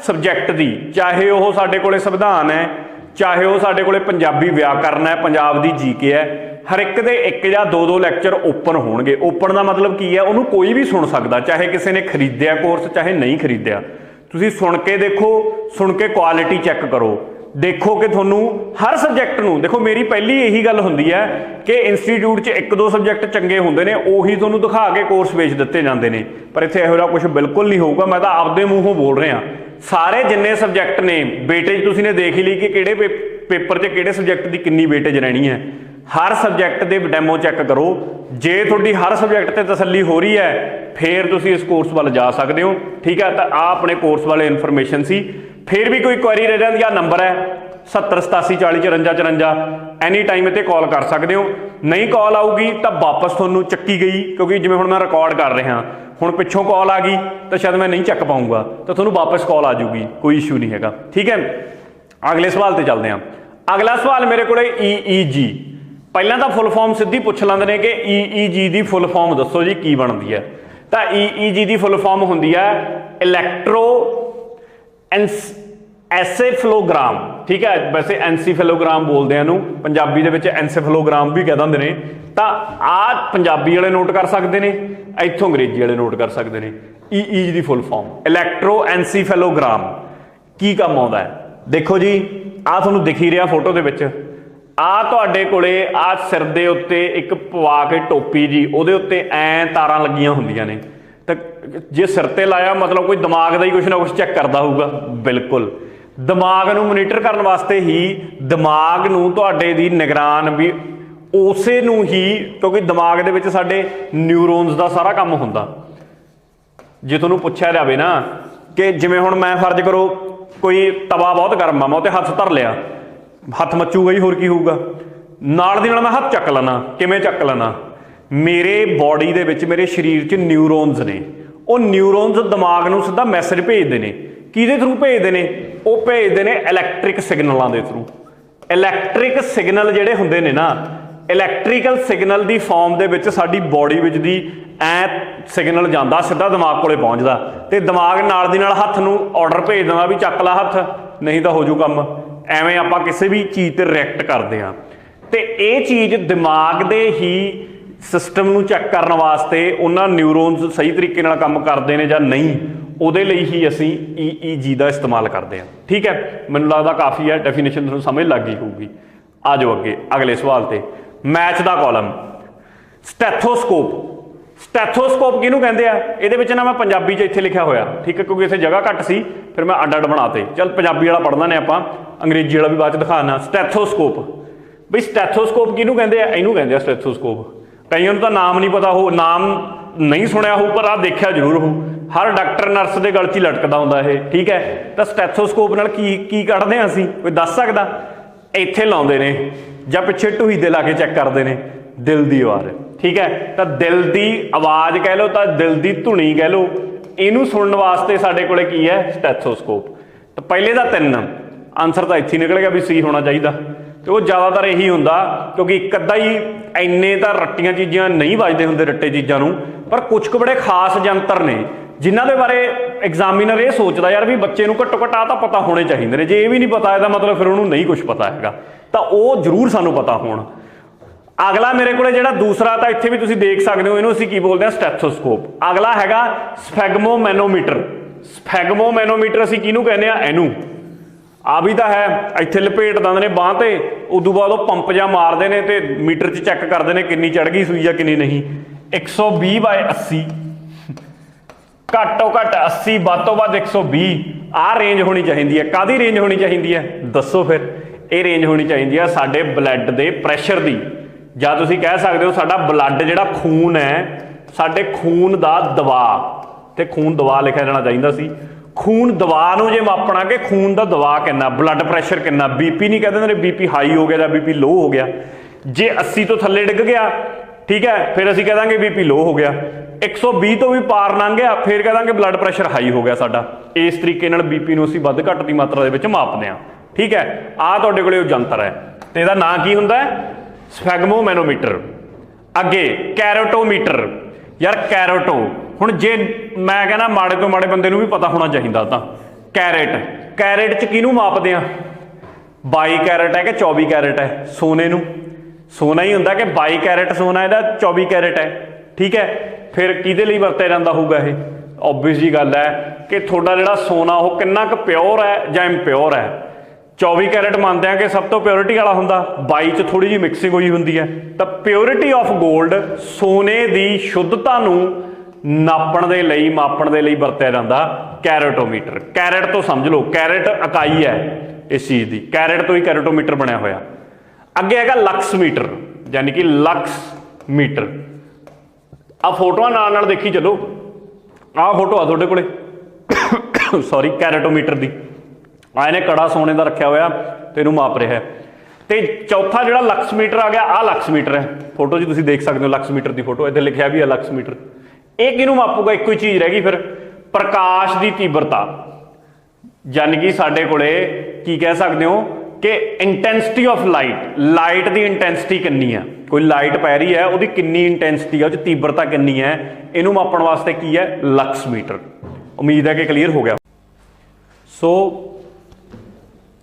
सबजैक्ट की, चाहे वह साडे कोले संविधान है, चाहे वह साडे कोले पंजाबी व्याकरण है, पंजाब दी GK है, हर एक दे एक या दो दो लैक्चर ओपन होणगे। ओपन का मतलब की है, उन्होंने कोई भी सुन सकता, चाहे किसी ने खरीदिया कोर्स चाहे नहीं खरीदिया। तुसीं सुन के देखो, सुन के क्वालिटी चैक करो, देखो कि तुहानूं हर सबजैक्ट नूं देखो। मेरी पहली यही गल हुंदी है कि इंस्टीट्यूट च एक दो सबजैक्ट चंगे हुंदे ने, उही तुहानूं दिखा के कोर्स बेच दिते जांदे ने, पर इत्थे इहो जिहा कुछ बिल्कुल नहीं होऊगा। मैं तो आपदे मूँहों बोल रहा, सारे जिन्ने सबजैक्ट ने वेटेज तुसीं ने देख ही ली कि किहड़े पेपर च किहड़े सबजैक्ट की कितनी वेटेज रहनी है। हर सबजैक्ट के डैमो चैक करो, जे तुहाडी हर सबजैक्ट ते तसल्ली हो रही है, फिर तुसीं इस कोर्स वाल जा सकते हो। ठीक है, तो आ अपने कोर्स वाले इन्फॉर्मेशन सी। फिर भी कोई क्वेरी रह जाती, नंबर है 70 87 40 54 54, एनी टाइम इत्ते कॉल कर सकते हो। नहीं कॉल आऊगी तो वापस तुहानूं चक्की गई, क्योंकि जिवें हुण मैं रिकॉर्ड कर रहा, हुण पिछों कॉल आ गई तो शायद मैं नहीं चक पाऊँगा, तो तुहानूं वापस कॉल आ जाऊगी, कोई इशू नहीं है। ठीक है, अगले सवाल पर चलते हैं। अगला सवाल मेरे को EEG। पहला तो फुल फॉर्म सीधी पुछ लैंदे ने कि EEG की फुल फॉर्म दसो जी की बनती है। तो EEG की फुल फॉर्म होंदी है इलैक्ट्रो एसेफलोग्राम। ठीक है, वैसे एनसीफेलोग्राम बोलते हैं, पंजाबी दे विच एनसेफलोग्राम भी कह देंगे ने। तो आ पंजाबी वाले नोट कर सकते हैं, इत्थों अंग्रेजी वाले नोट कर सकते हैं। EEG की फुल फॉर्म इलैक्ट्रो एनसीफेलोग्राम की काम आता है। देखो जी, आ तुहानूं दिख ही रहा फोटो के विच, आ तुहाडे कोले आ सिर दे उत्ते एक पवा के टोपी जी, उहदे उत्ते ऐ तारां लगियां हुंदियां ने। तो जे सिर ते लाया मतलब कोई दिमाग का ही कुछ ना कुछ चैक करता होगा। बिल्कुल, दिमाग नूं मोनीटर करने वास्ते ही दिमाग नूं तुहाडे दी निगरान भी ਉਸੇ ਨੂੰ ਹੀ, ਕਿਉਂਕਿ ਦਿਮਾਗ ਦੇ ਵਿੱਚ ਸਾਡੇ ਨਿਊਰੋਨਸ ਦਾ ਸਾਰਾ ਕੰਮ ਹੁੰਦਾ। ਜੇ ਤੁਹਾਨੂੰ ਪੁੱਛਿਆ ਜਾਵੇ ਨਾ ਕਿ ਜਿਵੇਂ ਹੁਣ ਮੈਂ ਫਰਜ਼ ਕਰੋ ਕੋਈ ਤਵਾ ਬਹੁਤ ਗਰਮ ਆ, ਮੈਂ ਉਹ 'ਤੇ ਹੱਥ ਧਰ ਲਿਆ, ਹੱਥ ਮੱਚੂਗਾ ਹੀ, ਹੋਰ ਕੀ ਹੋਊਗਾ। ਨਾਲ ਦੀ ਨਾਲ ਮੈਂ ਹੱਥ ਚੱਕ ਲੈਣਾ। ਕਿਵੇਂ ਚੱਕ ਲੈਣਾ? ਮੇਰੇ ਬੋਡੀ ਦੇ ਵਿੱਚ, ਮੇਰੇ ਸਰੀਰ 'ਚ ਨਿਊਰੋਨਸ ਨੇ, ਉਹ ਨਿਊਰੋਨਸ ਦਿਮਾਗ ਨੂੰ ਸਿੱਧਾ ਮੈਸੇਜ ਭੇਜਦੇ ਨੇ। ਕਿਹਦੇ ਥਰੂ ਭੇਜਦੇ ਨੇ? ਉਹ ਭੇਜਦੇ ਨੇ ਇਲੈਕਟ੍ਰਿਕ ਸਿਗਨਲਾਂ ਦੇ ਥਰੂ। ਇਲੈਕਟ੍ਰਿਕ ਸਿਗਨਲ ਜਿਹੜੇ ਹੁੰਦੇ ਨੇ ਨਾ, ਇਲੈਕਟ੍ਰੀਕਲ ਸਿਗਨਲ ਦੀ ਫਾਰਮ ਦੇ ਵਿੱਚ ਸਾਡੀ ਬੋਡੀ ਵਿੱਚ ਦੀ ਐ ਸਿਗਨਲ ਜਾਂਦਾ, ਸਿੱਧਾ ਦਿਮਾਗ ਕੋਲੇ ਪਹੁੰਚਦਾ, ਤੇ ਦਿਮਾਗ ਨਾਲ ਦੀ ਨਾਲ ਹੱਥ ਨੂੰ ਆਰਡਰ ਭੇਜ ਦਿੰਦਾ ਵੀ ਚੱਕ ਲਾ ਹੱਥ, ਨਹੀਂ ਤਾਂ ਹੋ ਜੂ ਕੰਮ। ਐਵੇਂ ਆਪਾਂ ਕਿਸੇ ਵੀ ਚੀਜ਼ ਤੇ ਰਿਐਕਟ ਕਰਦੇ ਹਾਂ। ਤੇ ਇਹ ਚੀਜ਼ ਦਿਮਾਗ ਦੇ ਹੀ ਸਿਸਟਮ ਨੂੰ ਚੈੱਕ ਕਰਨ ਵਾਸਤੇ ਉਹਨਾਂ ਨਿਊਰੋਨਸ ਸਹੀ ਤਰੀਕੇ ਨਾਲ ਕੰਮ ਕਰਦੇ ਨੇ ਜਾਂ ਨਹੀਂ, ਉਹਦੇ ਲਈ ਹੀ ਅਸੀਂ EEG ਦਾ ਇਸਤੇਮਾਲ ਕਰਦੇ ਹਾਂ। ਠੀਕ ਹੈ, ਮੈਨੂੰ ਲੱਗਦਾ ਕਾਫੀ ਹੈ, ਡੈਫੀਨੇਸ਼ਨ ਤੁਹਾਨੂੰ ਸਮਝ ਲੱਗ ਗਈ ਹੋਊਗੀ। ਆ ਜਾਓ ਅੱਗੇ ਅਗਲੇ ਸਵਾਲ ਤੇ। ਮੈਚ ਦਾ ਕਾਲਮ। ਸਟੈਥੋਸਕੋਪ। ਸਟੈਥੋਸਕੋਪ ਕਿਹਨੂੰ ਕਹਿੰਦੇ ਆ? ਇਹਦੇ ਵਿੱਚ ਨਾ ਮੈਂ ਪੰਜਾਬੀ 'ਚ ਇੱਥੇ ਲਿਖਿਆ ਹੋਇਆ, ਠੀਕ ਹੈ, ਕਿਉਂਕਿ ਇੱਥੇ ਜਗ੍ਹਾ ਘੱਟ ਸੀ, ਫਿਰ ਮੈਂ ਅੱਡ ਬਣਾਤੇ। ਚੱਲ ਪੰਜਾਬੀ ਵਾਲਾ ਪੜ੍ਹਨਾ ਨੇ ਆਪਾਂ, ਅੰਗਰੇਜ਼ੀ ਵਾਲਾ ਵੀ ਬਾਅਦ 'ਚ ਦਿਖਾਉਣਾ। ਸਟੈਥੋਸਕੋਪ ਬਈ ਸਟੈਥੋਸਕੋਪ ਕਿਹਨੂੰ ਕਹਿੰਦੇ ਆ? ਇਹਨੂੰ ਕਹਿੰਦੇ ਆ ਸਟੈਥੋਸਕੋਪ। ਕਈਆਂ ਨੂੰ ਤਾਂ ਨਾਮ ਨਹੀਂ ਪਤਾ ਹੋ, ਨਾਮ ਨਹੀਂ ਸੁਣਿਆ ਹੋਊ, ਪਰ ਆਹ ਦੇਖਿਆ ਜ਼ਰੂਰ ਹੋਊ। ਹਰ ਡਾਕਟਰ ਨਰਸ ਦੇ ਗਲ 'ਚ ਹੀ ਲਟਕਦਾ ਹੁੰਦਾ ਇਹ। ਠੀਕ ਹੈ, ਤਾਂ ਸਟੈਥੋਸਕੋਪ ਨਾਲ ਕੀ ਕੱਢਦੇ ਹਾਂ ਅਸੀਂ? ਕੋਈ ਦੱਸ ਸਕਦਾ? ਇੱਥੇ ਲਾਉਂਦੇ ਨੇ ਜਾਂ ਪਿੱਛੇ ਢੂਹੀ ਤੇ ਲਾ ਕੇ ਚੈੱਕ ਕਰਦੇ ਨੇ ਦਿਲ ਦੀ ਆਵਾਜ਼। ਠੀਕ ਹੈ, ਤਾਂ ਦਿਲ ਦੀ ਆਵਾਜ਼ ਕਹਿ ਲਓ, ਤਾਂ ਦਿਲ ਦੀ ਧੁਨੀ ਕਹਿ ਲਓ, ਇਹਨੂੰ ਸੁਣਨ ਵਾਸਤੇ ਸਾਡੇ ਕੋਲੇ ਕੀ ਹੈ? ਸਟੈਥੋਸਕੋਪ। ਤਾਂ ਪਹਿਲੇ ਦਾ 3 ਆਨਸਰ ਤਾਂ ਇੱਥੇ ਨਿਕਲ ਗਿਆ ਵੀ ਸੀ ਹੋਣਾ ਚਾਹੀਦਾ, ਤੇ ਉਹ ਜ਼ਿਆਦਾਤਰ ਇਹੀ ਹੁੰਦਾ, ਕਿਉਂਕਿ ਇੱਕ ਅੱਧਾ ਹੀ, ਇੰਨੇ ਤਾਂ ਰੱਟੀਆਂ ਚੀਜ਼ਾਂ ਨਹੀਂ ਵੱਜਦੇ ਹੁੰਦੇ ਰੱਟੇ ਚੀਜ਼ਾਂ ਨੂੰ, ਪਰ ਕੁਝ ਕੁ ਬੜੇ ਖਾਸ ਯੰਤਰ ਨੇ ਜਿਨ੍ਹਾਂ ਦੇ ਬਾਰੇ ਐਗਜ਼ਾਮੀਨਰ ਇਹ ਸੋਚਦਾ ਯਾਰ ਵੀ ਬੱਚੇ ਨੂੰ ਘੱਟੋ ਘੱਟ ਆਹ ਤਾਂ ਪਤਾ ਹੋਣੇ ਚਾਹੀਦੇ ਨੇ। ਜੇ ਇਹ ਵੀ ਨਹੀਂ ਪਤਾ, ਇਹਦਾ ਮਤਲਬ ਫਿਰ ਉਹਨੂੰ ਨਹੀਂ ਕੁਝ ਪਤਾ ਹੈਗਾ, ਤਾਂ ਉਹ ਜ਼ਰੂਰ ਸਾਨੂੰ ਪਤਾ ਹੋਣ। ਅਗਲਾ ਮੇਰੇ ਕੋਲੇ ਜਿਹੜਾ ਦੂਸਰਾ, ਤਾਂ ਇੱਥੇ ਵੀ ਤੁਸੀਂ ਦੇਖ ਸਕਦੇ ਹੋ, ਇਹਨੂੰ ਅਸੀਂ ਕੀ ਬੋਲਦੇ ਹਾਂ? ਸਟੈਥੋਸਕੋਪ। ਅਗਲਾ ਹੈਗਾ ਸਫੈਗਮੋਮੈਨੋਮੀਟਰ। ਸਫੈਗਮੋਮੈਨੋਮੀਟਰ ਅਸੀਂ ਕਿਹਨੂੰ ਕਹਿੰਦੇ ਆ? ਇਹਨੂੰ। ਆ ਵੀ ਤਾਂ ਹੈ, ਇੱਥੇ ਲਪੇਟ ਦਿੰਦੇ ਨੇ ਬਾਂਹ ਤੇ, ਉਦੋਂ ਬਾਅਦ ਉਹ ਪੰਪ ਜਾਂ ਮਾਰਦੇ ਨੇ ਤੇ ਮੀਟਰ 'ਚ ਚੈੱਕ ਕਰਦੇ ਨੇ ਕਿੰਨੀ ਚੜ ਗਈ ਸੂਈ ਜਾਂ ਕਿੰਨੀ ਨਹੀਂ। 120/80, ਘੱਟੋ ਘੱਟ 80, ਵੱਧ ਤੋਂ ਵੱਧ 120, ਆਹ ਰੇਂਜ ਹੋਣੀ ਚਾਹੀਦੀ ਹੈ। ਕਾਹਦੀ ਰੇਂਜ ਹੋਣੀ ਚਾਹੀਦੀ ਹੈ? ਦੱਸੋ ਫਿਰ। ਇਹ ਰੇਂਜ ਹੋਣੀ ਚਾਹੀਦੀ ਹੈ ਸਾਡੇ ਬਲੱਡ ਦੇ ਪ੍ਰੈਸ਼ਰ ਦੀ, ਜਾਂ ਤੁਸੀਂ ਕਹਿ ਸਕਦੇ ਹੋ ਸਾਡਾ ਬਲੱਡ ਜਿਹੜਾ ਖੂਨ ਹੈ, ਸਾਡੇ ਖੂਨ ਦਾ ਦਬਾਅ, ਤੇ ਖੂਨ ਦਬਾਅ ਲਿਖਿਆ ਜਾਣਾ ਚਾਹੀਦਾ ਸੀ। ਖੂਨ ਦਬਾਅ ਨੂੰ ਜੇ ਮਾਪਣਾ ਕਿ ਖੂਨ ਦਾ ਦਬਾਅ ਕਿੰਨਾ, ਬਲੱਡ ਪ੍ਰੈਸ਼ਰ ਕਿੰਨਾ, BP ਨਹੀਂ ਕਹਿੰਦੇ ਨੇ BP ਹਾਈ ਹੋ ਗਿਆ ਜਾਂ BP ਲੋ ਹੋ ਗਿਆ। ਜੇ 80 ਤੋਂ ਥੱਲੇ ਡਿੱਗ ਗਿਆ, ਠੀਕ ਹੈ, ਫਿਰ ਅਸੀਂ ਕਹਿ ਦਾਂਗੇ BP ਲੋ ਹੋ ਗਿਆ। 120 ਤੋਂ ਵੀ ਪਾਰ ਲੰਘ ਗਿਆ, ਫਿਰ ਕਹਿ ਦਾਂਗੇ ਬਲੱਡ ਪ੍ਰੈਸ਼ਰ ਹਾਈ ਹੋ ਗਿਆ ਸਾਡਾ। ਇਸ ਤਰੀਕੇ ਨਾਲ BP ਨੂੰ ਅਸੀਂ ਵੱਧ ਘੱਟ ਦੀ ਮਾਤਰਾ ਦੇ ਵਿੱਚ ਮਾਪਦੇ ਹਾਂ। ਠੀਕ ਹੈ, ਆਹ ਤੁਹਾਡੇ ਕੋਲੇ ਉਹ ਯੰਤਰ ਹੈ, ਤੇ ਇਹਦਾ ਨਾਂ ਕੀ ਹੁੰਦਾ ਹੈ? ਸਫੈਗਮੋਮੈਨੋਮੀਟਰ। ਅੱਗੇ ਕੈਰੋਟੋਮੀਟਰ। ਯਾਰ ਕੈਰੋਟੋ, ਹੁਣ ਜੇ ਮੈਂ ਕਹਿੰਦਾ ਮਾੜੇ ਤੋਂ ਮਾੜੇ ਬੰਦੇ ਨੂੰ ਵੀ ਪਤਾ ਹੋਣਾ ਚਾਹੀਦਾ, ਤਾਂ ਕੈਰੇਟ 'ਚ ਕਿਹਨੂੰ ਮਾਪਦੇ ਆ? 22 ਕੈਰੇਟ ਹੈ ਕਿ 24 ਕੈਰੇਟ ਹੈ? ਸੋਨੇ ਨੂੰ। ਸੋਨਾ ਹੀ ਹੁੰਦਾ ਕਿ 22 ਕੈਰੇਟ ਸੋਨਾ, ਇਹਦਾ 24 ਕੈਰੇਟ ਹੈ। ਠੀਕ ਹੈ, ਫਿਰ ਕਿਹਦੇ ਲਈ ਵਰਤਿਆ ਜਾਂਦਾ ਹੋਊਗਾ ਇਹ? ਓਬਵੀਅਸ ਜੀ ਗੱਲ ਹੈ ਕਿ ਤੁਹਾਡਾ ਜਿਹੜਾ ਸੋਨਾ ਉਹ ਕਿੰਨਾ ਕੁ ਪਿਓਰ ਹੈ ਜਾਂ ਇੰਪਿਓਰ ਹੈ। 24 ਕੈਰੇਟ ਮੰਨਦੇ ਆ ਕਿ ਸਭ ਤੋਂ ਪਿਓਰਿਟੀ ਵਾਲਾ ਹੁੰਦਾ, 22 'ਚ ਥੋੜ੍ਹੀ ਜਿਹੀ ਮਿਕਸਿੰਗ ਹੋਈ ਹੁੰਦੀ ਹੈ। ਤਾਂ ਪਿਓਰਿਟੀ ਆਫ ਗੋਲਡ, ਸੋਨੇ ਦੀ ਸ਼ੁੱਧਤਾ ਨੂੰ ਨਾਪਣ ਦੇ ਲਈ, ਮਾਪਣ ਦੇ ਲਈ ਵਰਤਿਆ ਜਾਂਦਾ ਕੈਰੋਟੋਮੀਟਰ। ਕੈਰੇਟ ਤੋਂ ਸਮਝ ਲਓ, ਕੈਰੇਟ ਇਕਾਈ ਹੈ ਇਸ ਚੀਜ਼ ਦੀ, ਕੈਰੇਟ ਤੋਂ ਹੀ ਕੈਰੋਟੋਮੀਟਰ ਬਣਿਆ ਹੋਇਆ। ਅੱਗੇ ਹੈਗਾ ਲਕਸਮੀਟਰ, ਯਾਨੀ ਕਿ ਲਕਸ ਮੀਟਰ। ਆਹ ਫੋਟੋਆਂ ਨਾਲ ਦੇਖੀ ਚਲੋ, ਆਹ ਫੋਟੋ ਆ ਤੁਹਾਡੇ ਕੋਲੇ ਸੌਰੀ ਕੈਰੋਟੋਮੀਟਰ ਦੀ। ਆਹ ਇਹਨੇ ਕੜਾ ਸੋਨੇ ਦਾ ਰੱਖਿਆ ਹੋਇਆ ਤੇ ਇਹਨੂੰ ਮਾਪ ਰਿਹਾ। ਤੇ ਚੌਥਾ ਜਿਹੜਾ ਲਕਸਮੀਟਰ ਆ ਗਿਆ, ਆਹ ਲਕਸਮੀਟਰ ਹੈ। ਫੋਟੋ 'ਚ ਤੁਸੀਂ ਦੇਖ ਸਕਦੇ ਹੋ ਲਕਸਮੀਟਰ ਦੀ ਫੋਟੋ, ਇੱਥੇ ਲਿਖਿਆ ਵੀ ਹੈ ਲਕਸਮੀਟਰ। ਇਹ ਕਿਹਨੂੰ ਮਾਪੂਗਾ? ਇੱਕੋ ਹੀ ਚੀਜ਼ ਰਹਿ ਗਈ ਫਿਰ, ਪ੍ਰਕਾਸ਼ ਦੀ ਤੀਬਰਤਾ। ਯਾਨੀ ਕਿ ਸਾਡੇ ਕੋਲੇ ਕੀ ਕਹਿ ਸਕਦੇ ਹੋ ਕਿ intensity of light the intensity ਕਿੰਨੀ ਆ। ਕੋਈ ਲਾਈਟ ਪੈ ਰਹੀ ਹੈ, ਉਹਦੀ ਕਿੰਨੀ ਇੰਟੈਂਸਿਟੀ ਆ, ਉਹ 'ਚ ਤੀਬਰਤਾ ਕਿੰਨੀ ਹੈ, ਇਹਨੂੰ ਮਾਪਣ ਵਾਸਤੇ ਕੀ ਹੈ? ਲਕਸਮੀਟਰ। ਉਮੀਦ ਹੈ ਕਿ ਕਲੀਅਰ ਹੋ ਗਿਆ। ਸੋ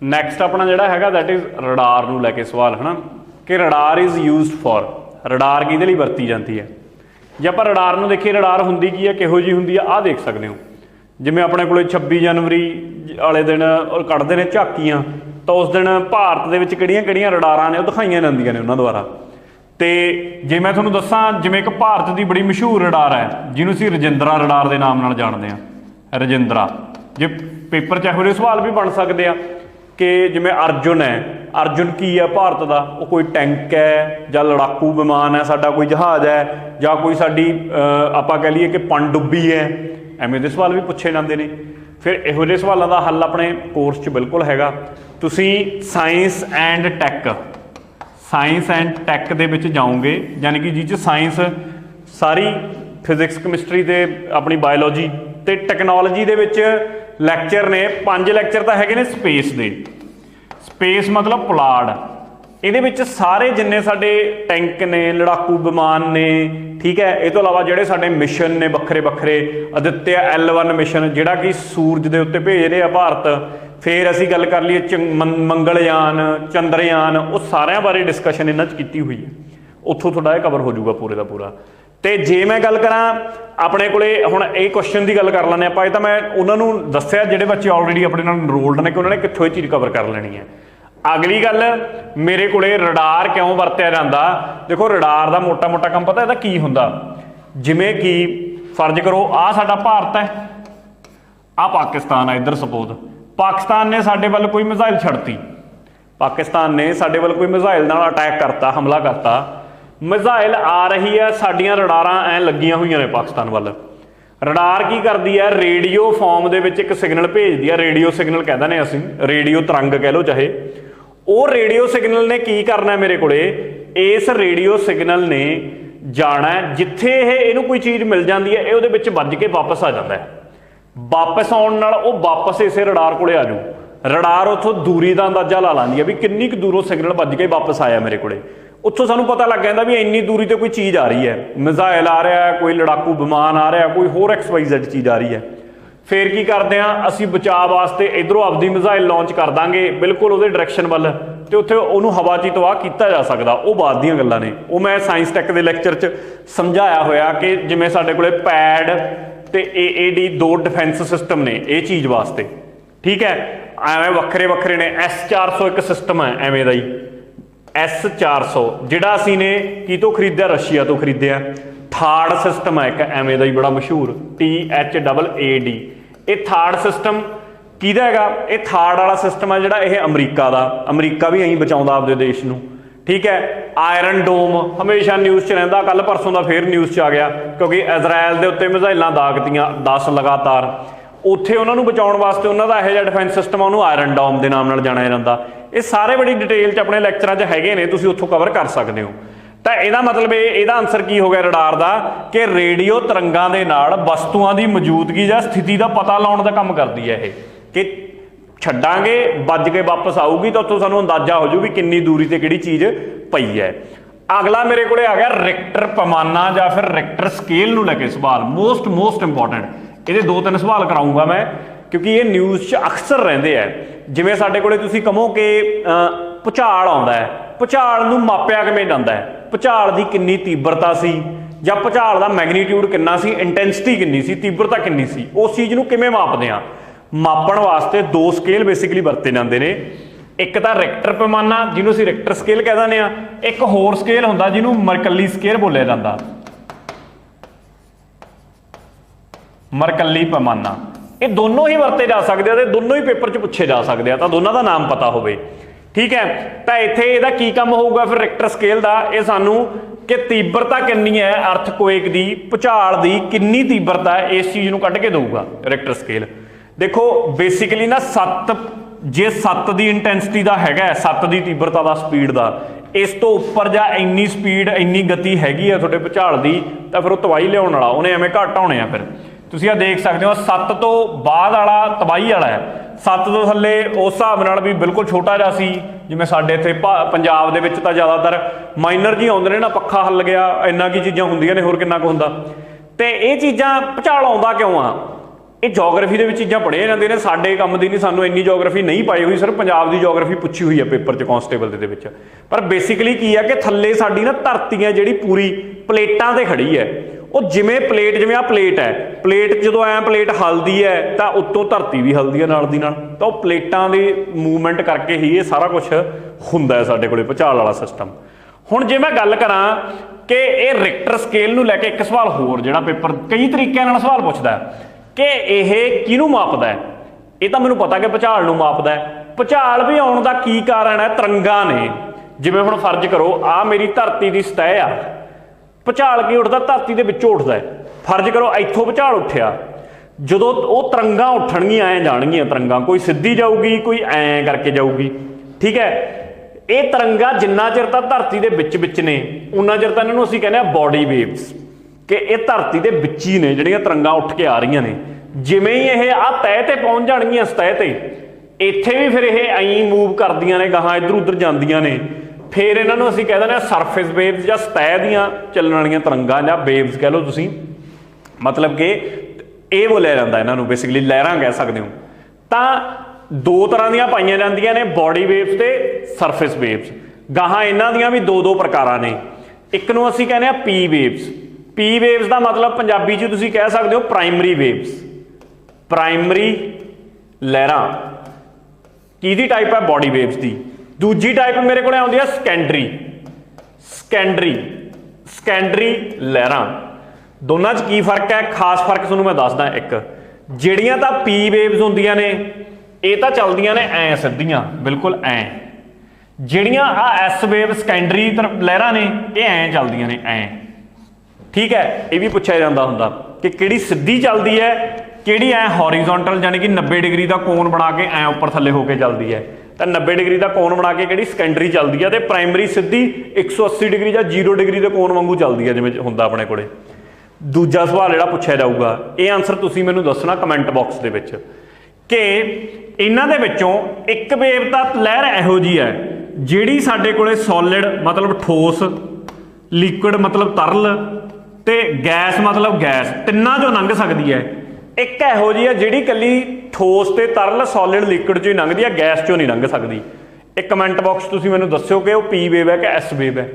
ਨੈਕਸਟ ਆਪਣਾ ਜਿਹੜਾ ਹੈਗਾ ਦੈਟ ਇਜ਼ ਰਡਾਰ ਨੂੰ ਲੈ ਕੇ ਸਵਾਲ ਹੈ ਨਾ, ਕਿ radar is used for, radar ਕਿਹਦੇ ਲਈ ਵਰਤੀ ਜਾਂਦੀ ਹੈ। ਜੇ ਆਪਾਂ ਰਡਾਰ ਨੂੰ ਦੇਖੀਏ, ਰਡਾਰ ਹੁੰਦੀ ਕੀ ਹੈ, ਕਿਹੋ ਜਿਹੀ ਹੁੰਦੀ ਆ, ਆਹ ਦੇਖ ਸਕਦੇ ਹੋ। ਜਿਵੇਂ ਆਪਣੇ ਕੋਲੇ 26 ਜਨਵਰੀ ਵਾਲੇ ਦਿਨ ਕੱਢਦੇ ਨੇ ਝਾਕੀਆਂ, ਤਾਂ ਉਸ ਦਿਨ ਭਾਰਤ ਦੇ ਵਿੱਚ ਕਿਹੜੀਆਂ ਰਡਾਰਾਂ ਨੇ ਉਹ ਦਿਖਾਈਆਂ ਜਾਂਦੀਆਂ ਨੇ ਉਹਨਾਂ ਦੁਆਰਾ। ਤੇ ਜੇ ਮੈਂ ਤੁਹਾਨੂੰ ਦੱਸਾਂ, ਜਿਵੇਂ ਇੱਕ ਭਾਰਤ ਦੀ ਬੜੀ ਮਸ਼ਹੂਰ ਰਡਾਰ ਹੈ ਜਿਹਨੂੰ ਅਸੀਂ ਰਜਿੰਦਰਾ ਰਡਾਰ ਦੇ ਨਾਮ ਨਾਲ ਜਾਣਦੇ ਹਾਂ। ਰਜਿੰਦਰਾ, ਜੇ ਪੇਪਰ 'ਚ ਇਹੋ ਜਿਹੇ ਸਵਾਲ ਵੀ ਬਣ ਸਕਦੇ ਆ ਕਿ ਜਿਵੇਂ ਅਰਜੁਨ ਹੈ, अर्जुन की है भारत का, वो कोई टैंक है जां लड़ाकू विमान है साडा, कोई जहाज़ है जां कोई साडी आपां कह लीए कि पनडुब्बी है, एवें दे सवाल भी पूछे जाते हैं। फिर इहो ਜਿਹੇ सवालों का हल अपने कोर्स 'ਚ बिल्कुल हैगा। तुसीं साइंस एंड टैक दे विच जाओगे, यानी कि जिस साइंस सारी फिजिक्स कैमिस्ट्री ते अपनी बायोलॉजी ते टैक्नोलॉजी दे विच लैक्चर ने 5 लैक्चर तो है ने स्पेस दे। स्पेस मतलब पुलाड़, ये सारे जिन्ने साडे टैंक ने, लड़ाकू विमान ने, ठीक है, ये तो अलावा जोड़े साडे मिशन ने बखरे बखरे, आदित्य L1 मिशन जिहड़ा कि सूरज के उत्ते भेज रहे भारत, फिर असी गल कर लीए मंगलयान, चंद्रयान, वो सारिਆਂ बारे डिस्कशन इन्हां च कीती हुई है, उत्थों थोड़ा कवर हो जाऊगा पूरे का पूरा। तो जे मैं गल करा अपने कोले हुण ये क्वेश्चन की गल कर लैंदे आपां, तो मैं उन्होंने दस्सिया जिहड़े बच्चे ऑलरेडी अपने नाल इनरोल्ड ने कि उन्होंने कित्थों ये चीज़ कवर कर लेनी है। अगली गल मेरे कोले रडार क्यों वरत्या जांदा, देखो रडार का मोटा मोटा काम पता इहदा की हुंदा, जिवें कि फर्ज करो आ साडा भारत है, आ पाकिस्तान है, इधर सपोज पाकिस्तान ने साडे वल कोई मिसाइल छड़ती, पाकिस्तान ने साडे वल कोई मिसाइल नाल अटैक करता, हमला करता, मिसाइल आ रही है, साडियां रडारां ऐ लगियां हुई ने पाकिस्तान वाल, रडार की करती है रेडियो फॉर्म दे विच एक सिग्नल भेजदी है, रेडियो सिग्नल कह दें असीं, रेडियो तरंग कह लो चाहे, वो रेडियो सिग्नल ने की करना मेरे कोले, इस रेडियो सिग्नल ने जाना जिथे इहनूं कोई चीज़ मिल जाती है, ये उहदे विच वज के वापस आ जाता है, वापस आउण नाल वो वापस इसे रडार कोले आ जाऊ, रडार उत्थों दूरी का अंदाजा ला लैंदी है भी किन्नी कुछ दूरों सिग्नल वज के वापस आया मेरे कोले, उत्थों सानूं पता लग जाता भी इन्नी दूरी ते कोई चीज़ आ रही है, मिसाइल आ रहा है, कोई लड़ाकू विमान आ रहा है, कोई होर XYZ चीज़ आ रही है। फिर की करते हैं असीं बचाव वास्ते इधरों आपदी मिसाइल लॉन्च कर देंगे बिल्कुल उहदे डायरैक्शन वल, तो उत्थे उहनूं हवा 'च तबाह किया जा सकदा, वो बाद दीयां गल्लां ने, वो मैं साइंस टैक के लैक्चर 'च समझाया होया कि जिवें साडे कोले पैड ते AAD 2 डिफेंस सिस्टम ने ये चीज़ वास्ते, ठीक है, एवें वक्रे वक्रे ने, S400 एक सिस्टम है एवें दा ही, S400 जिहड़ा असीं ने की तो खरीदिया, रशिया तो खरीदिया, थार्ड सिस्टम है एक एवें दा ही बड़ा मशहूर THAAD, ये थार्ड सिस्टम किहदा हैगा, ये थार्ड वाला सिस्टम है जिहड़ा ये अमरीका दा, अमरीका भी अहीं बचाउंदा आपदे देश नूं, ठीक है। आयरन डोम हमेशा न्यूज़ 'च रहिंदा, कल परसों का फिर न्यूज़ 'च आ गया क्योंकि इजराइल के उत्ते मिसाइलां दागतियां 10 लगातार, उत्थे उन्होंने बचाउण वास्ते उन्हों का यह डिफेंस सिस्टम है, उन्होंने आयरन डोम के नाम नाल जाणिया जांदा। ये सारे बड़ी डिटेल 'च अपने लैक्चरां 'च हैगे ने, तुसीं उत्थों कवर कर सकते हो। तो यदा मतलब यदा आंसर की हो गया रडार का कि रेडियो तरंगां दे नाल वस्तुआं की मौजूदगी या स्थिति का पता लाने का काम करती है, कि छड्डांगे वज के वापस आऊगी तो उत्थों सानूं अंदाजा हो जू भी किन्नी दूरी ते किहड़ी चीज़ पई है। अगला मेरे को आ गया रिक्टर पैमाना या फिर रिक्टर स्केल नूं लैके सवाल, मोस्ट इंपॉर्टेंट, ये 2-3 सवाल कराऊंगा मैं क्योंकि ये न्यूज़ 'च अक्सर रहिंदे है। जिवें साडे कोले तुसीं कहो कि भुचाल आउंदा है, भुचाल नूं मापिया किवें जांदा है, भुचाल की किन्नी तीव्रता सी ਜਾਂ भुचाल का मैगनीट्यूड किन्ना सी, इंटेंसिटी किन्नी सी, तीव्रता किन्नी सी, उस चीज़ नूं किवें मापदे आ, मापण वास्ते 2 स्केल बेसिकली वरते जाते हैं। एक तो रिक्टर पैमाना जिन्होंने असीं रिक्टर स्केल कह दें, एक होर स्केल हुंदा जिन्होंने मरकली स्केल बोलिया जाता, मरकली पैमाना, ये दोनों ही वरते जा सकते हैं, दोनों ही पेपर 'च पूछे जा सकते हैं, तो दोनों का नाम पता होवे, ठीक है। तो इत्थे इहदा की काम होऊगा फिर रिक्टर स्केल का, ये सानू कि तीव्रता कितनी है अर्थक्वेक की, भुचाल की कितनी तीव्रता है, इस चीज़ को कढ़ के दूगा रिक्टर स्केल। देखो बेसिकली ना 7 जे 7 की इंटेंसिटी का है, 7 की तीव्रता का स्पीड का, इस तो उपर जा इन्नी स्पीड इन्नी गति हैगी है थोड़े भुचाल की, तो फिर वो तबाही लियाउण वाला उन्हें एवें घट होने आ। फिर तुसीं आ देख सकते हो 7 तो बाद वाला तबाही वाला है, 7 तो थल्ले उस हिसाब नाल भी बिल्कुल छोटा जिहा सी, जिवें साडे इत्थे पंजाब दे विच तां ज़्यादातर माइनर जी आउंदे ने ना, पक्खा हल गया, इन्ना की चीज़ां हुंदियां ने, होर किन्ना कुछ हुंदा। ते ये चीज़ां भुचाल आउंदा क्यों आ, ये जोग्राफी के चीज़ां पढ़िया जांदियां ने, साडे काम दी नहीं, सानूं इन्नी जोग्राफी नहीं पाई हुई, सिर्फ पंजाब की जोग्राफी पुछी हुई है पेपर 'च कांस्टेबल दे विच। पर बेसिकली की है कि थल्ले साडी ना धरती है जिहड़ी पूरी प्लेटां ते खड़ी है, वो जिमें प्लेट जिमें आ प्लेट है, प्लेट जो ऐ प्लेट हलदी है तो उत्तों धरती भी हलदी है नाल दी नाल, तो प्लेटां दी मूवमेंट करके ही ये सारा कुछ हुंदा है साडे कोले भुचाल वाला सिस्टम। हुण जे मैं गल करां कि ये रिक्टर स्केल नूं लैके एक सवाल होर जिहड़ा पेपर कई तरीक़िਆਂ नाल सवाल पुछदा है कि यह किहनूं मापदा है, ये तो मैनूं पता कि भुचाल नूं मापदा है, ਭੁਚਾਲ ਵੀ ਆਉਣ ਦਾ ਕੀ ਕਾਰਨ ਹੈ? ਤਰੰਗਾਂ ਨੇ। ਜਿਵੇਂ ਹੁਣ ਫਰਜ਼ ਕਰੋ ਆ ਮੇਰੀ ਧਰਤੀ ਦੀ ਸਤਹ ਆ, ਭੁਚਾਲ ਕੀ ਉੱਠਦਾ? ਧਰਤੀ ਦੇ ਵਿੱਚੋਂ ਉੱਠਦਾ ਹੈ। ਫਰਜ਼ ਕਰੋ ਇੱਥੋਂ ਭੁਚਾਲ ਉੱਠਿਆ, ਜਦੋਂ ਉਹ ਤਰੰਗਾਂ ਉੱਠਣਗੀਆਂ ਐਂ ਜਾਣਗੀਆਂ ਤਰੰਗਾਂ, ਕੋਈ ਸਿੱਧੀ ਜਾਊਗੀ ਕੋਈ ਐਂ ਕਰਕੇ ਜਾਊਗੀ, ਠੀਕ ਹੈ। ਇਹ ਤਰੰਗਾਂ ਜਿੰਨਾ ਚਿਰ ਤਾਂ ਧਰਤੀ ਦੇ ਵਿੱਚ ਨੇ ਉਨਾ ਚਿਰ ਤਾਂ ਇਹਨਾਂ ਨੂੰ ਅਸੀਂ ਕਹਿੰਦੇ ਆ ਬੋਡੀ ਵੇਵਸ, ਕਿ ਇਹ ਧਰਤੀ ਦੇ ਵਿੱਚ ਹੀ ਨੇ ਜਿਹੜੀਆਂ ਤਰੰਗਾਂ ਉੱਠ ਕੇ ਆ ਰਹੀਆਂ ਨੇ। ਜਿਵੇਂ ਹੀ ਇਹ ਆਹ ਤਹਿ ਤੇ ਪਹੁੰਚ ਜਾਣਗੀਆਂ ਸਤਹਿ ਤੇ, ਇੱਥੇ ਵੀ ਫਿਰ ਇਹ ਐਂ ਮੂਵ ਕਰਦੀਆਂ ਨੇ ਗਾਹਾਂ ਇੱਧਰ ਉੱਧਰ ਜਾਂਦੀਆਂ ਨੇ, ਫਿਰ ਇਹਨਾਂ ਨੂੰ ਅਸੀਂ ਕਹਿ ਦਿੰਦੇ ਹਾਂ ਸਰਫੇਸ ਵੇਵਸ ਜਾਂ ਸਤਹਿ ਦੀਆਂ ਚੱਲਣ ਵਾਲੀਆਂ ਤਰੰਗਾਂ ਜਾਂ ਵੇਵਸ ਕਹਿ ਲਓ ਤੁਸੀਂ। ਮਤਲਬ ਕਿ ਇਹ ਬੋਲਿਆ ਜਾਂਦਾ ਇਹਨਾਂ ਨੂੰ, ਬੇਸਿਕਲੀ ਲਹਿਰਾਂ ਕਹਿ ਸਕਦੇ ਹੋ। ਤਾਂ ਦੋ ਤਰ੍ਹਾਂ ਦੀਆਂ ਪਾਈਆਂ ਜਾਂਦੀਆਂ ਨੇ, ਬੋਡੀ ਵੇਵਸ ਤੇ ਸਰਫੇਸ ਵੇਵਸ। ਗਾਹਾਂ ਇਹਨਾਂ ਦੀਆਂ ਵੀ ਦੋ ਪ੍ਰਕਾਰਾਂ ਨੇ। ਇੱਕ ਨੂੰ ਅਸੀਂ ਕਹਿੰਦੇ ਹਾਂ ਪੀ ਵੇਵਸ। ਪੀ ਵੇਵਸ ਦਾ ਮਤਲਬ ਪੰਜਾਬੀ 'ਚ ਤੁਸੀਂ ਕਹਿ ਸਕਦੇ ਹੋ ਪ੍ਰਾਇਮਰੀ ਵੇਵਸ, ਪ੍ਰਾਇਮਰੀ ਲਹਿਰਾਂ। ਕਿਹਦੀ ਟਾਈਪ ਹੈ? ਬੋਡੀ ਵੇਵਸ ਦੀ। ਦੂਜੀ ਟਾਈਪ ਮੇਰੇ ਕੋਲ ਆਉਂਦੀ ਹੈ ਸੈਕੰਡਰੀ, ਸੈਕੰਡਰੀ ਲਹਿਰਾਂ। ਦੋਨਾਂ 'ਚ ਕੀ ਫਰਕ ਹੈ? ਖਾਸ ਫਰਕ ਤੁਹਾਨੂੰ ਮੈਂ ਦੱਸਦਾ। ਇੱਕ, ਜਿਹੜੀਆਂ ਤਾਂ ਪੀ ਵੇਵਸ ਹੁੰਦੀਆਂ ਨੇ ਇਹ ਤਾਂ ਚੱਲਦੀਆਂ ਨੇ ਐਂ ਸਿੱਧੀਆਂ, ਬਿਲਕੁਲ ਐਂ। ਜਿਹੜੀਆਂ ਆ ਐਸ ਵੇਵ ਸੈਕੰਡਰੀ ਲਹਿਰਾਂ ਨੇ ਇਹ ਐਂ ਚੱਲਦੀਆਂ ਨੇ, ਐਂ, ਠੀਕ ਹੈ। ਇਹ ਵੀ ਪੁੱਛਿਆ ਜਾਂਦਾ ਹੁੰਦਾ ਕਿ ਕਿਹੜੀ ਸਿੱਧੀ ਚੱਲਦੀ ਹੈ, ਕਿਹੜੀ ਐਂ ਹੌਰੀਜ਼ੌਂਟਲ ਯਾਨੀ ਕਿ 90 ਡਿਗਰੀ ਦਾ ਕੋਨ ਬਣਾ ਕੇ ਐਂ ਉੱਪਰ ਥੱਲੇ ਹੋ ਕੇ ਚੱਲਦੀ ਹੈ। ਤਾਂ 90 ਡਿਗਰੀ ਦਾ ਕੋਨ ਬਣਾ ਕੇ ਕਿਹੜੀ ਸੈਕੰਡਰੀ ਚੱਲਦੀ ਹੈ, ਤੇ ਪ੍ਰਾਇਮਰੀ ਸਿੱਧੀ 180 ਡਿਗਰੀ ਜਾਂ 0 ਡਿਗਰੀ ਦੇ ਕੋਨ ਵਾਂਗੂ ਚੱਲਦੀ ਹੈ, ਜਿਵੇਂ ਹੁੰਦਾ ਆਪਣੇ ਕੋਲੇ। ਦੂਜਾ ਸਵਾਲ ਜਿਹੜਾ ਪੁੱਛਿਆ ਜਾਊਗਾ, ਇਹ ਆਨਸਰ ਤੁਸੀਂ ਮੈਨੂੰ ਦੱਸਣਾ ਕਮੈਂਟ ਬਾਕਸ ਦੇ ਵਿੱਚ, ਕਿ ਇਹਨਾਂ ਦੇ ਵਿੱਚੋਂ ਇੱਕ ਵੇਵ ਤਾਂ ਲਹਿਰ ਇਹੋ ਜਿਹੀ ਹੈ ਜਿਹੜੀ ਸਾਡੇ ਕੋਲੇ ਸੋਲਿਡ ਮਤਲਬ ਠੋਸ, ਲਿਕੁਇਡ ਮਤਲਬ ਤਰਲ, ਤੇ ਗੈਸ ਮਤਲਬ ਗੈਸ, ਤਿੰਨਾਂ 'ਚੋਂ ਲੰਘ ਸਕਦੀ ਹੈ। ਇੱਕ ਇਹੋ ਜਿਹੀ ਹੈ ਜਿਹੜੀ ਇਕੱਲੀ ਠੋਸ ਤੇ ਤਰਲ, ਸੋਲਿਡ, ਲਿਕੁਇਡ 'ਚੋਂ ਹੀ ਲੰਘਦੀ ਹੈ, ਗੈਸ 'ਚੋਂ ਨਹੀਂ ਲੰਘ ਸਕਦੀ। ਇਹ ਕਮੈਂਟ ਬਾਕਸ ਤੁਸੀਂ ਮੈਨੂੰ ਦੱਸਿਓ ਕਿ ਉਹ ਪੀ ਵੇਵ ਹੈ ਕਿ ਐਸ ਵੇਵ ਹੈ।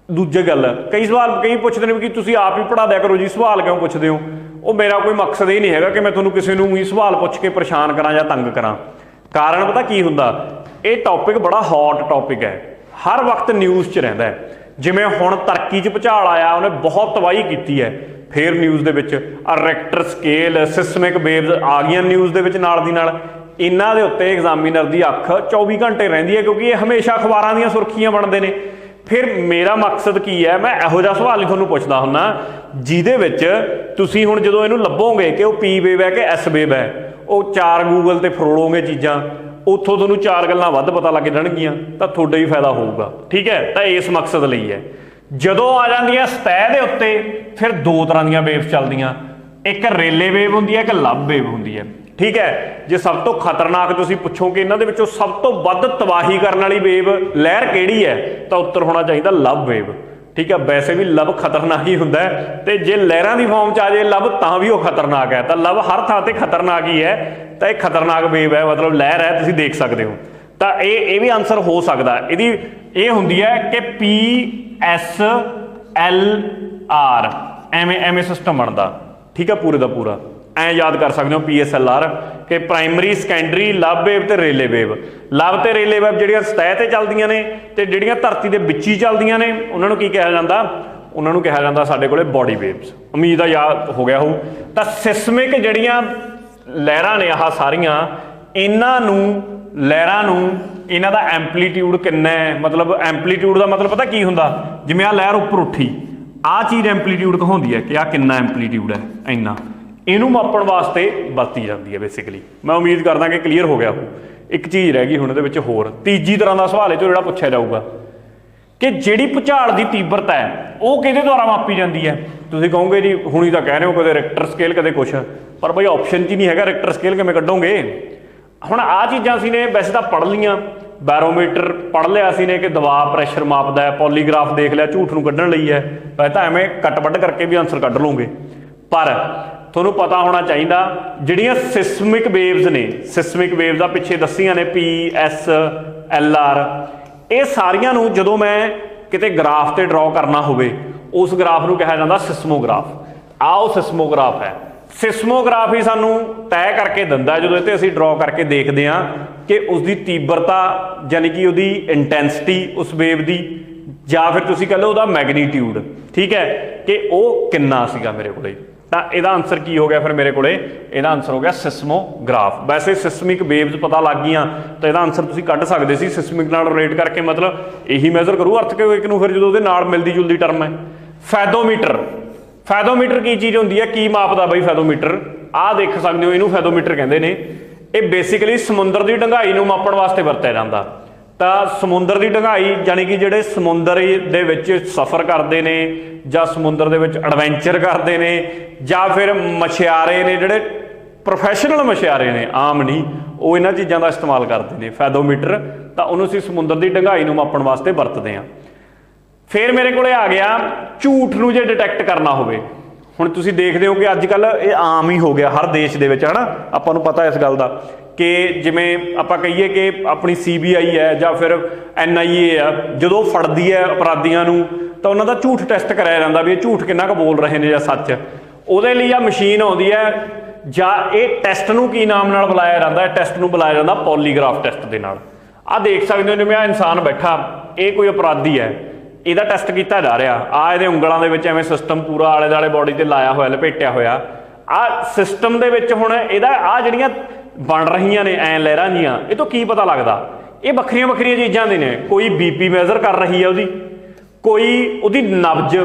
ਦੂਜੀ ਗੱਲ, ਕਈ ਪੁੱਛਦੇ ਨੇ ਕਿ ਤੁਸੀਂ ਆਪ ਹੀ ਪੜ੍ਹਾ ਦਿਆ ਕਰੋ ਜੀ, ਸਵਾਲ ਕਿਉਂ ਪੁੱਛਦੇ ਹੋ? ਉਹ ਮੇਰਾ ਕੋਈ ਮਕਸਦ ਇਹ ਨਹੀਂ ਹੈਗਾ ਕਿ ਮੈਂ ਤੁਹਾਨੂੰ ਕਿਸੇ ਨੂੰ ਵੀ ਸਵਾਲ ਪੁੱਛ ਕੇ ਪਰੇਸ਼ਾਨ ਕਰਾਂ ਜਾਂ ਤੰਗ ਕਰਾਂ। ਕਾਰਨ ਪਤਾ ਕੀ ਹੁੰਦਾ? ਇਹ ਟੌਪਿਕ ਬੜਾ ਹੌਟ ਟੌਪਿਕ ਹੈ, ਹਰ ਵਕਤ ਨਿਊਜ਼ 'ਚ ਰਹਿੰਦਾ ਹੈ। ਜਿਵੇਂ ਹੁਣ ਤਰੱਕੀ 'ਚ ਭੁਚਾਲ ਆਇਆ, ਉਹਨੇ ਬਹੁਤ ਤਬਾਹੀ ਕੀਤੀ ਹੈ, ਫਿਰ ਨਿਊਜ਼ ਦੇ ਵਿੱਚ ਰੈਕਟਰ ਸਕੇਲ, ਸਿਸਮਿਕ ਵੇਵਸ ਆ ਗਈਆਂ ਨਿਊਜ਼ ਦੇ ਵਿੱਚ ਨਾਲ ਦੀ ਨਾਲ। ਇਹਨਾਂ ਦੇ ਉੱਤੇ ਐਗਜ਼ਾਮੀਨਰ ਦੀ ਅੱਖ 24 ਘੰਟੇ ਰਹਿੰਦੀ ਹੈ, ਕਿਉਂਕਿ ਇਹ ਹਮੇਸ਼ਾ ਅਖਬਾਰਾਂ ਦੀਆਂ ਸੁਰਖੀਆਂ ਬਣਦੇ ਨੇ। ਫਿਰ ਮੇਰਾ ਮਕਸਦ ਕੀ ਹੈ? ਮੈਂ ਇਹੋ ਜਿਹਾ ਸਵਾਲ ਹੀ ਤੁਹਾਨੂੰ ਪੁੱਛਦਾ ਹੁੰਦਾ ਜਿਹਦੇ ਵਿੱਚ ਤੁਸੀਂ ਹੁਣ ਜਦੋਂ ਇਹਨੂੰ ਲੱਭੋਗੇ ਕਿ ਉਹ ਪੀ ਵੇਵ ਹੈ ਕਿ ਐਸ ਵੇਵ ਹੈ, ਉਹ 4 ਗੂਗਲ ਤੇ ਫਰੋਲੋਗੇ ਚੀਜ਼ਾਂ, ਉੱਥੋਂ ਤੁਹਾਨੂੰ 4 ਗੱਲਾਂ ਵੱਧ ਪਤਾ ਲੱਗ ਜਾਣਗੀਆਂ, ਤਾਂ ਤੁਹਾਡਾ ਹੀ ਫਾਇਦਾ ਹੋਊਗਾ, ਠੀਕ ਹੈ। ਤਾਂ ਇਸ ਮਕਸਦ ਲਈ ਹੈ। ਜਦੋਂ ਆ ਜਾਂਦੀਆਂ ਸਤਹਿ ਦੇ ਉੱਤੇ, ਫਿਰ ਦੋ ਤਰ੍ਹਾਂ ਦੀਆਂ ਵੇਵਸ ਚੱਲਦੀਆਂ, ਇੱਕ ਰੇਲੇ ਵੇਵ ਹੁੰਦੀ ਹੈ, ਇੱਕ ਲਵ ਵੇਵ ਹੁੰਦੀ ਹੈ, ਠੀਕ ਹੈ। ਜੇ ਸਭ ਤੋਂ ਖਤਰਨਾਕ ਤੁਸੀਂ ਪੁੱਛੋਗੇ ਇਹਨਾਂ ਦੇ ਵਿੱਚੋਂ ਸਭ ਤੋਂ ਵੱਧ ਤਬਾਹੀ ਕਰਨ ਵਾਲੀ ਵੇਵ ਲਹਿਰ ਕਿਹੜੀ ਹੈ, ਤਾਂ ਉੱਤਰ ਹੋਣਾ ਚਾਹੀਦਾ ਲਵ ਵੇਵ, ਠੀਕ ਹੈ। ਵੈਸੇ ਵੀ ਲਵ ਖਤਰਨਾਕ ਹੀ ਹੁੰਦਾ ਹੈ, ਤੇ ਜੇ ਲਹਿਰਾਂ ਦੀ ਫਾਰਮ 'ਚ ਆ ਜਾਏ ਲਵ ਤਾਂ ਵੀ ਉਹ ਖਤਰਨਾਕ ਹੈ। ਤਾਂ ਲਵ ਹਰ ਥਾਂ ਤੇ ਖਤਰਨਾਕ ਹੀ ਹੈ, ਤਾਂ ਇਹ ਖਤਰਨਾਕ ਵੇਵ ਹੈ, ਮਤਲਬ ਲਹਿਰ ਹੈ, ਤੁਸੀਂ ਦੇਖ ਸਕਦੇ ਹੋ। ਤਾਂ ਇਹ ਵੀ ਆਨਸਰ ਹੋ ਸਕਦਾ। ਇਹਦੀ ਇਹ ਹੁੰਦੀ ਹੈ ਕਿ PSLR, ਐਵੇਂ ਸਿਸਟਮ ਬਣਦਾ, ਠੀਕ ਹੈ, ਪੂਰੇ ਦਾ ਪੂਰਾ। ਐਂ ਯਾਦ ਕਰ ਸਕਦੇ ਹੋ PSLR, ਕਿ ਪ੍ਰਾਇਮਰੀ, ਸੈਕੰਡਰੀ, ਲਵ ਵੇਵ ਤੇ ਰੇਲੇ ਵੇਵ। ਲਵ ਤੇ ਰੇਲੇ ਵੇਵ ਜਿਹੜੀਆਂ ਸਤਹਿ ਤੇ ਚੱਲਦੀਆਂ ਨੇ ਤੇ ਜਿਹੜੀਆਂ ਧਰਤੀ ਦੇ ਵਿੱਚ ਹੀ ਚੱਲਦੀਆਂ ਨੇ, ਉਹਨਾਂ ਨੂੰ ਕੀ ਕਿਹਾ ਜਾਂਦਾ? ਉਹਨਾਂ ਨੂੰ ਕਿਹਾ ਜਾਂਦਾ ਸਾਡੇ ਕੋਲੇ ਬੋਡੀ ਵੇਵਸ। ਉਮੀਦ ਆ ਯਾਦ ਹੋ ਗਿਆ ਹੋਊ। ਤਾਂ ਸਿਸਮਿਕ ਜਿਹੜੀਆਂ ਲਹਿਰਾਂ ਨੇ ਆਹ ਸਾਰੀਆਂ, ਇਹਨਾਂ ਨੂੰ ਲਹਿਰਾਂ ਨੂੰ ਇਹਨਾਂ ਦਾ ਐਂਪਲੀਟਿਊਡ ਕਿੰਨਾ ਹੈ, ਮਤਲਬ ਐਂਪਲੀਟਿਊਡ ਦਾ ਮਤਲਬ ਪਤਾ ਕੀ ਹੁੰਦਾ? ਜਿਵੇਂ ਆਹ ਲਹਿਰ ਉੱਪਰ ਉੱਠੀ, ਆਹ ਚੀਜ਼ ਐਂਪਲੀਟਿਊਡ ਕਹਾਉਂਦੀ ਹੈ ਕਿ ਆਹ ਕਿੰਨਾ ਐਂਪਲੀਟਿਊਡ ਹੈ, ਇੰਨਾ। ਇਹਨੂੰ ਮਾਪਣ ਵਾਸਤੇ ਵਰਤੀ ਜਾਂਦੀ ਹੈ ਬੇਸਿਕਲੀ। ਮੈਂ ਉਮੀਦ ਕਰਦਾ ਕਿ ਕਲੀਅਰ ਹੋ ਗਿਆ ਹੋ। ਇੱਕ ਚੀਜ਼ ਰਹਿ ਗਈ ਹੁਣ ਇਹਦੇ ਵਿੱਚ ਹੋਰ, ਤੀਜੀ ਤਰ੍ਹਾਂ ਦਾ ਸਵਾਲ ਹੈ ਜੋ ਜਿਹੜਾ ਪੁੱਛਿਆ ਜਾਊਗਾ ਕਿ ਜਿਹੜੀ ਭੁਚਾਲ ਦੀ ਤੀਬਰਤਾ ਹੈ ਉਹ ਕਿਹਦੇ ਦੁਆਰਾ ਮਾਪੀ ਜਾਂਦੀ ਹੈ? ਤੁਸੀਂ ਕਹੋਗੇ ਜੀ ਹੁਣੀ ਤਾਂ ਕਹਿ ਰਹੇ ਹੋ ਕਦੇ ਰੈਕਟਰ ਸਕੇਲ ਕਦੇ ਕੁਛ, ਪਰ ਬਈ ਆਪਸ਼ਨ 'ਚ ਹੀ ਨਹੀਂ ਹੈਗਾ ਰੈਕਟਰ ਸਕੇਲ, ਕਿਵੇਂ ਕੱਢੋਗੇ? ਹੁਣ ਆਹ ਚੀਜ਼ਾਂ ਅਸੀਂ ਨੇ ਵੈਸੇ ਤਾਂ ਪੜ੍ਹ ਲਈਆਂ, ਬੈਰੋਮੀਟਰ ਪੜ੍ਹ ਲਿਆ ਅਸੀਂ ਨੇ ਕਿ ਦਬਾਅ ਪ੍ਰੈਸ਼ਰ ਮਾਪਦਾ ਹੈ, ਪੋਲੀਗ੍ਰਾਫ ਦੇਖ ਲਿਆ ਝੂਠ ਨੂੰ ਕੱਢਣ ਲਈ ਹੈ, ਵੈਸੇ ਤਾਂ ਐਵੇਂ ਕੱਟ ਵੱਢ ਕਰਕੇ ਵੀ ਆਨਸਰ ਕੱਢ ਲਓਗੇ। ਪਰ ਤੁਹਾਨੂੰ ਪਤਾ ਹੋਣਾ ਚਾਹੀਦਾ ਜਿਹੜੀਆਂ ਸਿਸਮਿਕ ਵੇਵਸ ਨੇ, ਸਿਸਮਿਕ ਵੇਵਸ ਦਾ ਪਿੱਛੇ ਦੱਸੀਆਂ ਨੇ PSLR, ਇਹ ਸਾਰੀਆਂ ਨੂੰ ਜਦੋਂ ਮੈਂ ਕਿਤੇ ਗ੍ਰਾਫ ਤੇ ਡਰਾਅ ਕਰਨਾ ਹੋਵੇ, ਉਸ ਗ੍ਰਾਫ ਨੂੰ ਕਿਹਾ ਜਾਂਦਾ ਸਿਸਮੋਗ੍ਰਾਫ। ਆਹ ਉਹ ਸਿਸਮੋਗ੍ਰਾਫ ਹੈ। ਸਿਸਮੋਗ੍ਰਾਫ ਹੀ ਸਾਨੂੰ ਤੈਅ ਕਰਕੇ ਦਿੰਦਾ ਜਦੋਂ ਇਹ 'ਤੇ ਅਸੀਂ ਡਰਾਅ ਕਰਕੇ ਦੇਖਦੇ ਹਾਂ ਕਿ ਉਸਦੀ ਤੀਬਰਤਾ ਯਾਨੀ ਕਿ ਉਹਦੀ ਇੰਟੈਂਸਿਟੀ ਉਸ ਵੇਵ ਦੀ, ਜਾਂ ਫਿਰ ਤੁਸੀਂ ਕਹਿ ਲਓ ਉਹਦਾ ਮੈਗਨੀਟਿਊਡ, ਠੀਕ ਹੈ, ਕਿ ਉਹ ਕਿੰਨਾ ਸੀਗਾ ਮੇਰੇ ਕੋਲੇ। ਤਾਂ ਇਹਦਾ ਆਨਸਰ ਕੀ ਹੋ ਗਿਆ ਫਿਰ ਮੇਰੇ ਕੋਲੇ? ਇਹਦਾ ਆਨਸਰ ਹੋ ਗਿਆ ਸਿਸਮੋਗ੍ਰਾਫ। ਵੈਸੇ ਸਿਸਮਿਕ ਵੇਵਸ ਪਤਾ ਲੱਗ ਗਈਆਂ ਤਾਂ ਇਹਦਾ ਆਨਸਰ ਤੁਸੀਂ ਕੱਢ ਸਕਦੇ ਸੀ। ਸਿਸਮਿਕ ਨਾਲ ਰਿਲੇਟ ਕਰਕੇ ਮਤਲਬ ਇਹੀ ਮੈਜ਼ਰ ਕਰੂ ਅਰਥਕੁਏਕ ਨੂੰ, ਫਿਰ ਜਦੋਂ ਉਹਦੇ ਨਾਲ ਮਿਲਦੀ ਜੁਲਦੀ ਟਰਮ ਹੈ। ਫੈਦੋਮੀਟਰ, ਫੈਦੋਮੀਟਰ ਕੀ ਚੀਜ਼ ਹੁੰਦੀ ਹੈ, ਕੀ ਮਾਪਦਾ ਬਈ ਫੈਦੋਮੀਟਰ? ਆਹ ਦੇਖ ਸਕਦੇ ਹੋ, ਇਹਨੂੰ ਫੈਦੋਮੀਟਰ ਕਹਿੰਦੇ ਨੇ। ਇਹ ਬੇਸਿਕਲੀ ਸਮੁੰਦਰ ਦੀ ਡੂੰਘਾਈ ਨੂੰ ਮਾਪਣ ਵਾਸਤੇ ਵਰਤਿਆ ਜਾਂਦਾ। ਤਾਂ ਸਮੁੰਦਰ ਦੀ ਡੂੰਘਾਈ ਯਾਨੀ ਕਿ ਜਿਹੜੇ ਸਮੁੰਦਰ ਦੇ ਵਿੱਚ ਸਫ਼ਰ ਕਰਦੇ ਨੇ ਜਾਂ ਸਮੁੰਦਰ ਦੇ ਵਿੱਚ ਐਡਵੈਂਚਰ ਕਰਦੇ ਨੇ ਜਾਂ ਫਿਰ ਮਛਿਆਰੇ ਨੇ, ਜਿਹੜੇ ਪ੍ਰੋਫੈਸ਼ਨਲ ਮਛਿਆਰੇ ਨੇ, ਆਮ ਨਹੀਂ, ਉਹ ਇਹਨਾਂ ਚੀਜ਼ਾਂ ਦਾ ਇਸਤੇਮਾਲ ਕਰਦੇ ਨੇ ਫੈਦੋਮੀਟਰ। ਤਾਂ ਉਹਨੂੰ ਅਸੀਂ ਸਮੁੰਦਰ ਦੀ ਡੂੰਘਾਈ ਨੂੰ ਮਾਪਣ ਵਾਸਤੇ ਵਰਤਦੇ ਹਾਂ। ਫਿਰ ਮੇਰੇ ਕੋਲੇ ਆ ਗਿਆ ਝੂਠ ਨੂੰ ਜੇ ਡਿਟੈਕਟ ਕਰਨਾ ਹੋਵੇ। ਹੁਣ ਤੁਸੀਂ ਦੇਖਦੇ ਹੋ ਕਿ ਅੱਜ ਕੱਲ੍ਹ ਇਹ ਆਮ ਹੀ ਹੋ ਗਿਆ ਹਰ ਦੇਸ਼ ਦੇ ਵਿੱਚ, ਹੈ ਨਾ। ਆਪਾਂ ਨੂੰ ਪਤਾ ਇਸ ਗੱਲ ਦਾ ਕਿ ਜਿਵੇਂ ਆਪਾਂ ਕਹੀਏ ਕਿ ਆਪਣੀ CBI ਹੈ ਜਾਂ ਫਿਰ NIA ਆ, ਜਦੋਂ ਫੜਦੀ ਹੈ ਅਪਰਾਧੀਆਂ ਨੂੰ ਤਾਂ ਉਹਨਾਂ ਦਾ ਝੂਠ ਟੈਸਟ ਕਰਾਇਆ ਜਾਂਦਾ ਵੀ ਇਹ ਝੂਠ ਕਿੰਨਾ ਕੁ ਬੋਲ ਰਹੇ ਨੇ ਜਾਂ ਸੱਚ। ਉਹਦੇ ਲਈ ਆ ਮਸ਼ੀਨ ਆਉਂਦੀ ਹੈ, ਜਾਂ ਇਹ ਟੈਸਟ ਨੂੰ ਕੀ ਨਾਮ ਨਾਲ ਬੁਲਾਇਆ ਜਾਂਦਾ? ਟੈਸਟ ਨੂੰ ਬੁਲਾਇਆ ਜਾਂਦਾ ਪੋਲੀਗ੍ਰਾਫ ਟੈਸਟ ਦੇ ਨਾਲ। ਆਹ ਦੇਖ ਸਕਦੇ ਹੋ ਜਿਵੇਂ ਆਹ ਇਨਸਾਨ ਬੈਠਾ, ਇਹ ਕੋਈ ਅਪਰਾਧੀ ਹੈ, ਇਹਦਾ ਟੈਸਟ ਕੀਤਾ ਜਾ ਰਿਹਾ। ਆਹ ਇਹਦੇ ਉਂਗਲਾਂ ਦੇ ਵਿੱਚ ਐਵੇਂ ਸਿਸਟਮ ਪੂਰਾ ਆਲੇ ਦੁਆਲੇ ਬੋਡੀ ਤੇ ਲਾਇਆ ਹੋਇਆ, ਲਪੇਟਿਆ ਹੋਇਆ। ਆਹ ਸਿਸਟਮ ਦੇ ਵਿੱਚ ਹੁਣ ਇਹਦਾ ਆਹ ਜਿਹੜੀਆਂ ਬਣ ਰਹੀਆਂ ਨੇ ਐ ਲਹਿਰਾਂ ਜੀਆਂ, ਇਹ ਤੋਂ ਕੀ ਪਤਾ ਲੱਗਦਾ? ਇਹ ਵੱਖਰੀਆਂ ਵੱਖਰੀਆਂ ਚੀਜ਼ਾਂ ਦੇ ਨੇ। ਕੋਈ BP ਮੈਜ਼ਰ ਕਰ ਰਹੀ ਹੈ ਉਹਦੀ, ਕੋਈ ਉਹਦੀ ਨਬਜ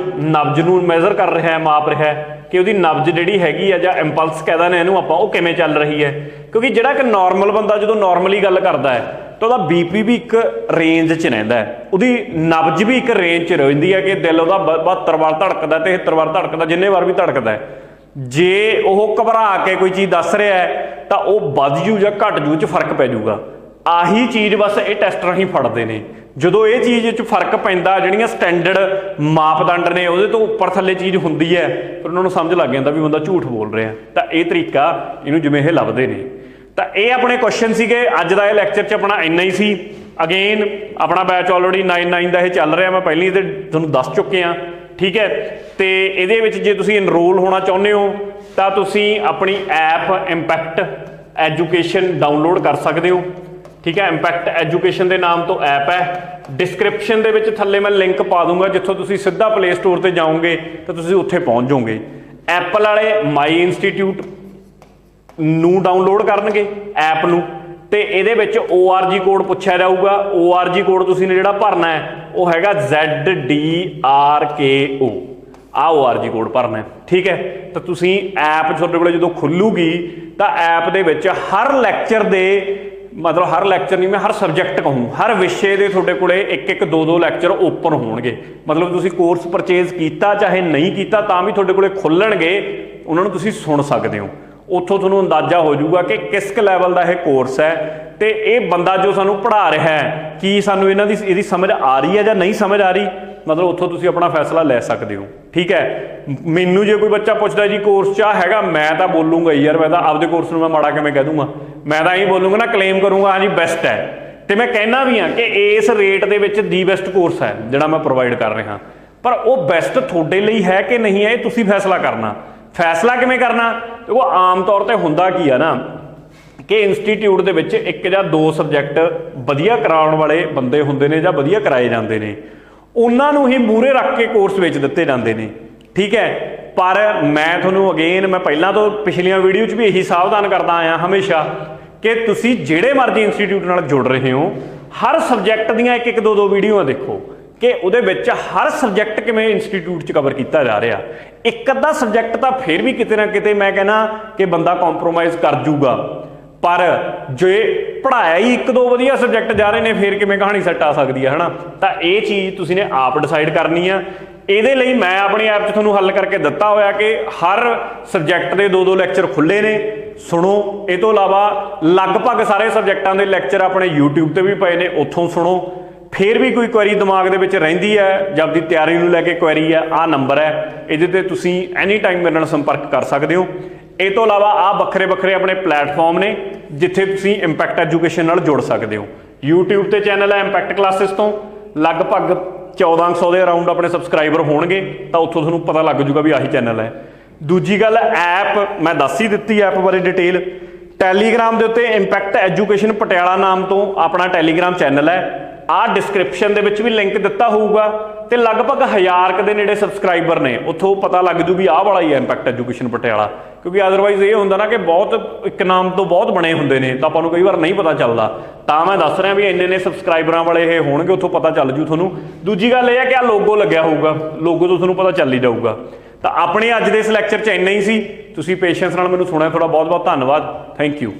ਨੂੰ ਮੈਜ਼ਰ ਕਰ ਰਿਹਾ ਹੈ, ਮਾਪ ਰਿਹਾ ਹੈ ਕਿ ਉਹਦੀ ਨਬਜ ਜਿਹੜੀ ਹੈਗੀ ਆ, ਜਾਂ ਇੰਪਲਸ ਕਹਿ ਦਿੰਦੇ ਇਹਨੂੰ ਆਪਾਂ, ਉਹ ਕਿਵੇਂ ਚੱਲ ਰਹੀ ਹੈ। ਕਿਉਂਕਿ ਜਿਹੜਾ ਇੱਕ ਨੋਰਮਲ ਬੰਦਾ ਜਦੋਂ ਨੋਰਮਲੀ ਗੱਲ ਕਰਦਾ ਹੈ ਤਾਂ ਉਹਦਾ BP ਵੀ ਇੱਕ ਰੇਂਜ 'ਚ ਰਹਿੰਦਾ ਹੈ, ਉਹਦੀ ਨਬਜ ਵੀ ਇੱਕ ਰੇਂਜ 'ਚ ਰਹਿੰਦੀ ਹੈ ਕਿ ਦਿਲ ਉਹਦਾ 72 ਵਾਰ ਧੜਕਦਾ, 73 ਵਾਰ ਧੜਕਦਾ, ਜਿੰਨੇ ਵਾਰ ਵੀ ਧੜਕਦਾ ਹੈ। ਜੇ ਉਹ ਘਬਰਾ ਕੇ ਕੋਈ ਚੀਜ਼ ਦੱਸ ਰਿਹਾ ਹੈ ਤਾਂ ਉਹ ਵੱਧ ਜੂ ਜਾਂ ਘਟ ਜੂ 'ਚ ਫਰਕ ਪੈ ਜਾਊਗਾ। ਆਹੀ ਚੀਜ਼ ਬਸ ਇਹ ਟੈਸਟ ਰਾਹੀਂ ਫੜਦੇ ਨੇ। ਜਦੋਂ ਇਹ ਚੀਜ਼ 'ਚ ਫਰਕ ਪੈਂਦਾ, ਜਿਹੜੀਆਂ ਸਟੈਂਡਰਡ ਮਾਪਦੰਡ ਨੇ ਉਹਦੇ ਤੋਂ ਉੱਪਰ ਥੱਲੇ ਚੀਜ਼ ਹੁੰਦੀ ਹੈ, ਫਿਰ ਉਹਨਾਂ ਨੂੰ ਸਮਝ ਲੱਗ ਜਾਂਦਾ ਵੀ ਬੰਦਾ ਝੂਠ ਬੋਲ ਰਿਹਾ। ਤਾਂ ਇਹ ਤਰੀਕਾ ਇਹਨੂੰ ਜਿਵੇਂ ਇਹ ਲੱਭਦੇ ਨੇ। ਤਾਂ ਇਹ ਆਪਣੇ ਕੁਐਸਚਨ ਸੀਗੇ। ਅੱਜ ਦਾ ਇਹ ਲੈਕਚਰ 'ਚ ਆਪਣਾ ਇੰਨਾ ਹੀ ਸੀ। ਅਗੇਨ ਆਪਣਾ ਬੈਚ ਆਲਰੇਡੀ 9 ਦਾ ਇਹ ਚੱਲ ਰਿਹਾ, ਮੈਂ ਪਹਿਲਾਂ ਤੇ ਤੁਹਾਨੂੰ ਦੱਸ ਚੁੱਕੇ ਹਾਂ, ਠੀਕ ਹੈ। ਤੇ ਇਹਦੇ ਵਿੱਚ ਜੇ ਤੁਸੀਂ ਇਨਰੋਲ ਹੋਣਾ ਚਾਹੁੰਦੇ ਹੋ ਤਾਂ ਤੁਸੀਂ ਆਪਣੀ ਐਪ ਇੰਪੈਕਟ ਐਜੂਕੇਸ਼ਨ ਡਾਊਨਲੋਡ ਕਰ ਸਕਦੇ ਹੋ, ਠੀਕ ਹੈ। ਇੰਪੈਕਟ ਐਜੂਕੇਸ਼ਨ ਦੇ ਨਾਮ ਤੋਂ ਐਪ ਹੈ। ਡਿਸਕ੍ਰਿਪਸ਼ਨ ਦੇ ਵਿੱਚ ਥੱਲੇ ਮੈਂ ਲਿੰਕ ਪਾ ਦੂੰਗਾ, ਜਿੱਥੋਂ ਤੁਸੀਂ ਸਿੱਧਾ ਪਲੇ ਸਟੋਰ ਤੇ ਜਾਓਗੇ ਤਾਂ ਤੁਸੀਂ ਉੱਥੇ ਪਹੁੰਚ ਜਾਓਗੇ। ਐਪਲ ਵਾਲੇ ਮਾਈ ਇੰਸਟੀਟਿਊਟ ਨੂੰ ਡਾਊਨਲੋਡ ਕਰਨਗੇ ਐਪ ਨੂੰ, ਤੇ ਇਹਦੇ ਵਿੱਚ ORG ਕੋਡ ਪੁੱਛਿਆ ਜਾਊਗਾ। ORG ਕੋਡ ਤੁਸੀਂ ਨੇ ਜਿਹੜਾ ਭਰਨਾ ਹੈ ਉਹ ਹੈਗਾ ZDRKO। ਆਹ ORG ਕੋਡ ਭਰਨਾ ਹੈ, ਠੀਕ ਹੈ। ਤਾਂ ਤੁਸੀਂ ਐਪ ਤੁਹਾਡੇ ਕੋਲ ਜਦੋਂ ਖੁੱਲੂਗੀ ਤਾਂ ਐਪ ਦੇ ਵਿੱਚ ਹਰ ਲੈਕਚਰ ਦੇ, ਮਤਲਬ ਹਰ ਲੈਕਚਰ ਨਹੀਂ, ਮੈਂ ਹਰ ਸਬਜੈਕਟ ਕਹੂੰ, ਹਰ ਵਿਸ਼ੇ ਦੇ ਤੁਹਾਡੇ ਕੋਲੇ ਇੱਕ ਦੋ ਲੈਕਚਰ ਓਪਨ ਹੋਣਗੇ। ਮਤਲਬ ਤੁਸੀਂ ਕੋਰਸ ਪਰਚੇਜ਼ ਕੀਤਾ ਚਾਹੇ ਨਹੀਂ ਕੀਤਾ ਤਾਂ ਵੀ ਤੁਹਾਡੇ ਕੋਲੇ ਖੁੱਲਣਗੇ, ਉਹਨਾਂ ਨੂੰ ਤੁਸੀਂ ਸੁਣ ਸਕਦੇ ਹੋ। ਉੱਥੋਂ ਤੁਹਾਨੂੰ ਅੰਦਾਜ਼ਾ ਹੋ ਜਾਊਗਾ ਕਿ ਕਿਸ ਕੁ ਲੈਵਲ ਦਾ ਇਹ ਕੋਰਸ ਹੈ ਤੇ ਇਹ ਬੰਦਾ ਜੋ ਸਾਨੂੰ ਪੜ੍ਹਾ ਰਿਹਾ ਹੈ ਕੀ ਸਾਨੂੰ ਇਹਦੀ ਸਮਝ ਆ ਰਹੀ ਹੈ ਜਾਂ ਨਹੀਂ ਸਮਝ ਆ ਰਹੀ। ਮਤਲਬ ਉੱਥੋਂ ਤੁਸੀਂ ਆਪਣਾ ਫੈਸਲਾ ਲੈ ਸਕਦੇ ਹੋ, ਠੀਕ ਹੈ। ਮੈਨੂੰ ਜੇ ਕੋਈ ਬੱਚਾ ਪੁੱਛਦਾ ਜੀ ਕੋਰਸ 'ਚ ਹੈਗਾ, ਮੈਂ ਤਾਂ ਬੋਲੂੰਗਾ ਯਾਰ, ਮੈਂ ਤਾਂ ਆਪਦੇ ਕੋਰਸ ਨੂੰ ਮੈਂ ਮਾੜਾ ਕਿਵੇਂ ਕਹਿ ਦੂੰਗਾ? ਮੈਂ ਤਾਂ ਇਹੀ ਬੋਲੂੰਗਾ ਨਾ, ਕਲੇਮ ਕਰੂੰਗਾ ਹਾਂਜੀ ਬੈਸਟ ਹੈ। ਤੇ ਮੈਂ ਕਹਿਣਾ ਵੀ ਹਾਂ ਕਿ ਇਸ ਰੇਟ ਦੇ ਵਿੱਚ ਦੀ ਬੈਸਟ ਕੋਰਸ ਹੈ ਜਿਹੜਾ ਮੈਂ ਪ੍ਰੋਵਾਈਡ ਕਰ ਰਿਹਾ। ਪਰ ਉਹ ਬੈਸਟ ਤੁਹਾਡੇ ਲਈ ਹੈ ਕਿ ਨਹੀਂ ਹੈ, ਇਹ ਤੁਸੀਂ ਫੈਸਲਾ ਕਰਨਾ। ਫੈਸਲਾ ਕਿਵੇਂ ਕਰਨਾ? ਦੇਖੋ ਆਮ ਤੌਰ ਤੇ ਹੁੰਦਾ ਕੀ ਆ ਨਾ ਕਿ ਇੰਸਟੀਟਿਊਟ ਦੇ ਵਿੱਚ 1 ਜਾਂ 2 ਸਬਜੈਕਟ ਵਧੀਆ ਕਰਾਉਣ ਵਾਲੇ ਬੰਦੇ ਹੁੰਦੇ ਨੇ ਜਾਂ ਵਧੀਆ ਕਰਾਏ ਜਾਂਦੇ ਨੇ, ਉਹਨਾਂ ਨੂੰ ਹੀ ਮੂਹਰੇ ਰੱਖ ਕੇ ਕੋਰਸ ਵੇਚ ਦਿੱਤੇ ਜਾਂਦੇ ਨੇ, ਠੀਕ ਹੈ। ਪਰ ਮੈਂ ਤੁਹਾਨੂੰ ਅਗੇਨ, ਮੈਂ ਪਹਿਲਾਂ ਤੋਂ ਪਿਛਲੀਆਂ ਵੀਡੀਓ 'ਚ ਵੀ ਇਹੀ ਸਾਵਧਾਨ ਕਰਦਾ ਆਇਆ ਹਮੇਸ਼ਾ ਕਿ ਤੁਸੀਂ ਜਿਹੜੇ ਮਰਜ਼ੀ ਇੰਸਟੀਟਿਊਟ ਨਾਲ ਜੁੜ ਰਹੇ ਹੋ, ਹਰ ਸਬਜੈਕਟ ਦੀਆਂ 1 2 ਵੀਡੀਓਆਂ ਦੇਖੋ ਕਿ ਉਹਦੇ ਵਿੱਚ ਹਰ ਸਬਜੈਕਟ ਕਿਵੇਂ ਇੰਸਟੀਟਿਊਟ 'ਚ ਕਵਰ ਕੀਤਾ ਜਾ ਰਿਹਾ। ਇੱਕ ਅੱਧਾ ਸਬਜੈਕਟ ਤਾਂ ਫਿਰ ਵੀ ਕਿਤੇ ਨਾ ਕਿਤੇ ਮੈਂ ਕਹਿੰਦਾ ਕਿ ਬੰਦਾ ਕੰਪਰੋਮਾਈਜ਼ ਕਰ ਜੂਗਾ, ਪਰ ਜੇ ਪੜ੍ਹਾਇਆ ਹੀ 1 2 ਵਧੀਆ ਸਬਜੈਕਟ ਜਾ ਰਹੇ ਨੇ ਫਿਰ ਕਿਵੇਂ ਕਹਾਣੀ ਸੈੱਟ ਆ ਸਕਦੀ ਹੈ, ਹੈ ਨਾ। ਤਾਂ ਇਹ ਚੀਜ਼ ਤੁਸੀਂ ਨੇ ਆਪ ਡਿਸਾਈਡ ਕਰਨੀ ਆ। ਇਹਦੇ ਲਈ ਮੈਂ ਆਪਣੀ ਐਪ 'ਚ ਤੁਹਾਨੂੰ ਹੱਲ ਕਰਕੇ ਦਿੱਤਾ ਹੋਇਆ ਕਿ ਹਰ ਸਬਜੈਕਟ ਦੇ 2 ਲੈਕਚਰ ਖੁੱਲ੍ਹੇ ਨੇ, ਸੁਣੋ। ਇਹ ਤੋਂ ਇਲਾਵਾ ਲਗਭਗ ਸਾਰੇ ਸਬਜੈਕਟਾਂ ਦੇ ਲੈਕਚਰ ਆਪਣੇ YouTube ਤੇ ਵੀ ਪਏ ਨੇ, ਉੱਥੋਂ ਸੁਣੋ। ਫਿਰ ਵੀ ਕੋਈ ਕੁਐਰੀ ਦਿਮਾਗ ਦੇ ਵਿੱਚ ਰਹਿੰਦੀ ਹੈ ਜਾਂ ਆਪਣੀ ਤਿਆਰੀ ਨੂੰ ਲੈ ਕੇ ਕੁਐਰੀ ਹੈ, ਆਹ ਨੰਬਰ ਹੈ, ਇਹਦੇ ਤੇ ਤੁਸੀਂ ਐਨੀ ਟਾਈਮ ਮੇਰੇ ਨਾਲ ਸੰਪਰਕ ਕਰ ਸਕਦੇ ਹੋ। ਇਹ ਤੋਂ ਇਲਾਵਾ ਆਹ ਵੱਖਰੇ ਵੱਖਰੇ ਆਪਣੇ ਪਲੇਟਫਾਰਮ ਨੇ ਜਿੱਥੇ ਤੁਸੀਂ ਇੰਪੈਕਟ ਐਜੂਕੇਸ਼ਨ ਨਾਲ ਜੁੜ ਸਕਦੇ ਹੋ। YouTube ਤੇ ਚੈਨਲ ਹੈ ਇੰਪੈਕਟ ਕਲਾਸਿਸ ਤੋਂ, ਲਗਭਗ 1400 ਦੇ ਅਰਾਊਂਡ ਆਪਣੇ ਸਬਸਕ੍ਰਾਈਬਰ ਹੋਣਗੇ, ਤਾਂ ਉੱਥੋਂ ਤੁਹਾਨੂੰ ਪਤਾ ਲੱਗ ਜੂਗਾ ਵੀ ਆਹੀ ਚੈਨਲ ਹੈ। ਦੂਜੀ ਗੱਲ, ਐਪ ਮੈਂ ਦੱਸ ਹੀ ਦਿੱਤੀ, ਐਪ ਬਾਰੇ ਡਿਟੇਲ। ਟੈਲੀਗ੍ਰਾਮ ਦੇ ਉੱਤੇ ਇੰਪੈਕਟ ਐਜੂਕੇਸ਼ਨ ਪਟਿਆਲਾ ਨਾਮ ਤੋਂ ਆਪਣਾ ਟੈਲੀਗ੍ਰਾਮ ਚੈਨਲ ਹੈ, ਆਹ ਡਿਸਕ੍ਰਿਪਸ਼ਨ ਦੇ ਵਿੱਚ ਵੀ ਲਿੰਕ ਦਿੱਤਾ ਹੋਊਗਾ ਤੇ ਲਗਭਗ 1000 ਦੇ ਨੇੜੇ ਸਬਸਕ੍ਰਾਈਬਰ ਨੇ, ਉੱਥੋਂ ਪਤਾ ਲੱਗ ਜੂ ਵੀ ਆਹ ਵਾਲਾ ਹੀ ਹੈ ਇੰਪੈਕਟ ਐਜੂਕੇਸ਼ਨ ਪਟਿਆਲਾ। ਕਿਉਂਕਿ ਅਦਰਵਾਈਜ਼ ਇਹ ਹੁੰਦਾ ਨਾ ਕਿ ਬਹੁਤ ਇੱਕ ਨਾਮ ਤੋਂ ਬਹੁਤ ਬਣੇ ਹੁੰਦੇ ਨੇ ਤਾਂ ਆਪਾਂ ਨੂੰ ਕਈ ਵਾਰ ਨਹੀਂ ਪਤਾ ਚੱਲਦਾ, ਤਾਂ ਮੈਂ ਦੱਸ ਰਿਹਾ ਵੀ ਇੰਨੇ ਸਬਸਕ੍ਰਾਈਬਰਾਂ ਵਾਲੇ ਇਹ ਹੋਣਗੇ, ਉੱਥੋਂ ਪਤਾ ਚੱਲ ਜੂ ਤੁਹਾਨੂੰ। ਦੂਜੀ ਗੱਲ ਇਹ ਹੈ ਕਿ ਆਹ ਲੋਗੋ ਲੱਗਿਆ ਹੋਊਗਾ, ਲੋਗੋ ਤੋਂ ਤੁਹਾਨੂੰ ਪਤਾ ਚੱਲ ਹੀ ਜਾਊਗਾ। ਤਾਂ ਆਪਣੇ ਅੱਜ ਦੇ ਇਸ ਲੈਕਚਰ 'ਚ ਇੰਨਾ ਹੀ ਸੀ। ਤੁਸੀਂ ਪੇਸ਼ੈਂਸ ਨਾਲ ਮੈਨੂੰ ਸੁਣਿਆ, ਤੁਹਾਡਾ ਬਹੁਤ ਬਹੁਤ ਧੰਨਵਾਦ। Thank you.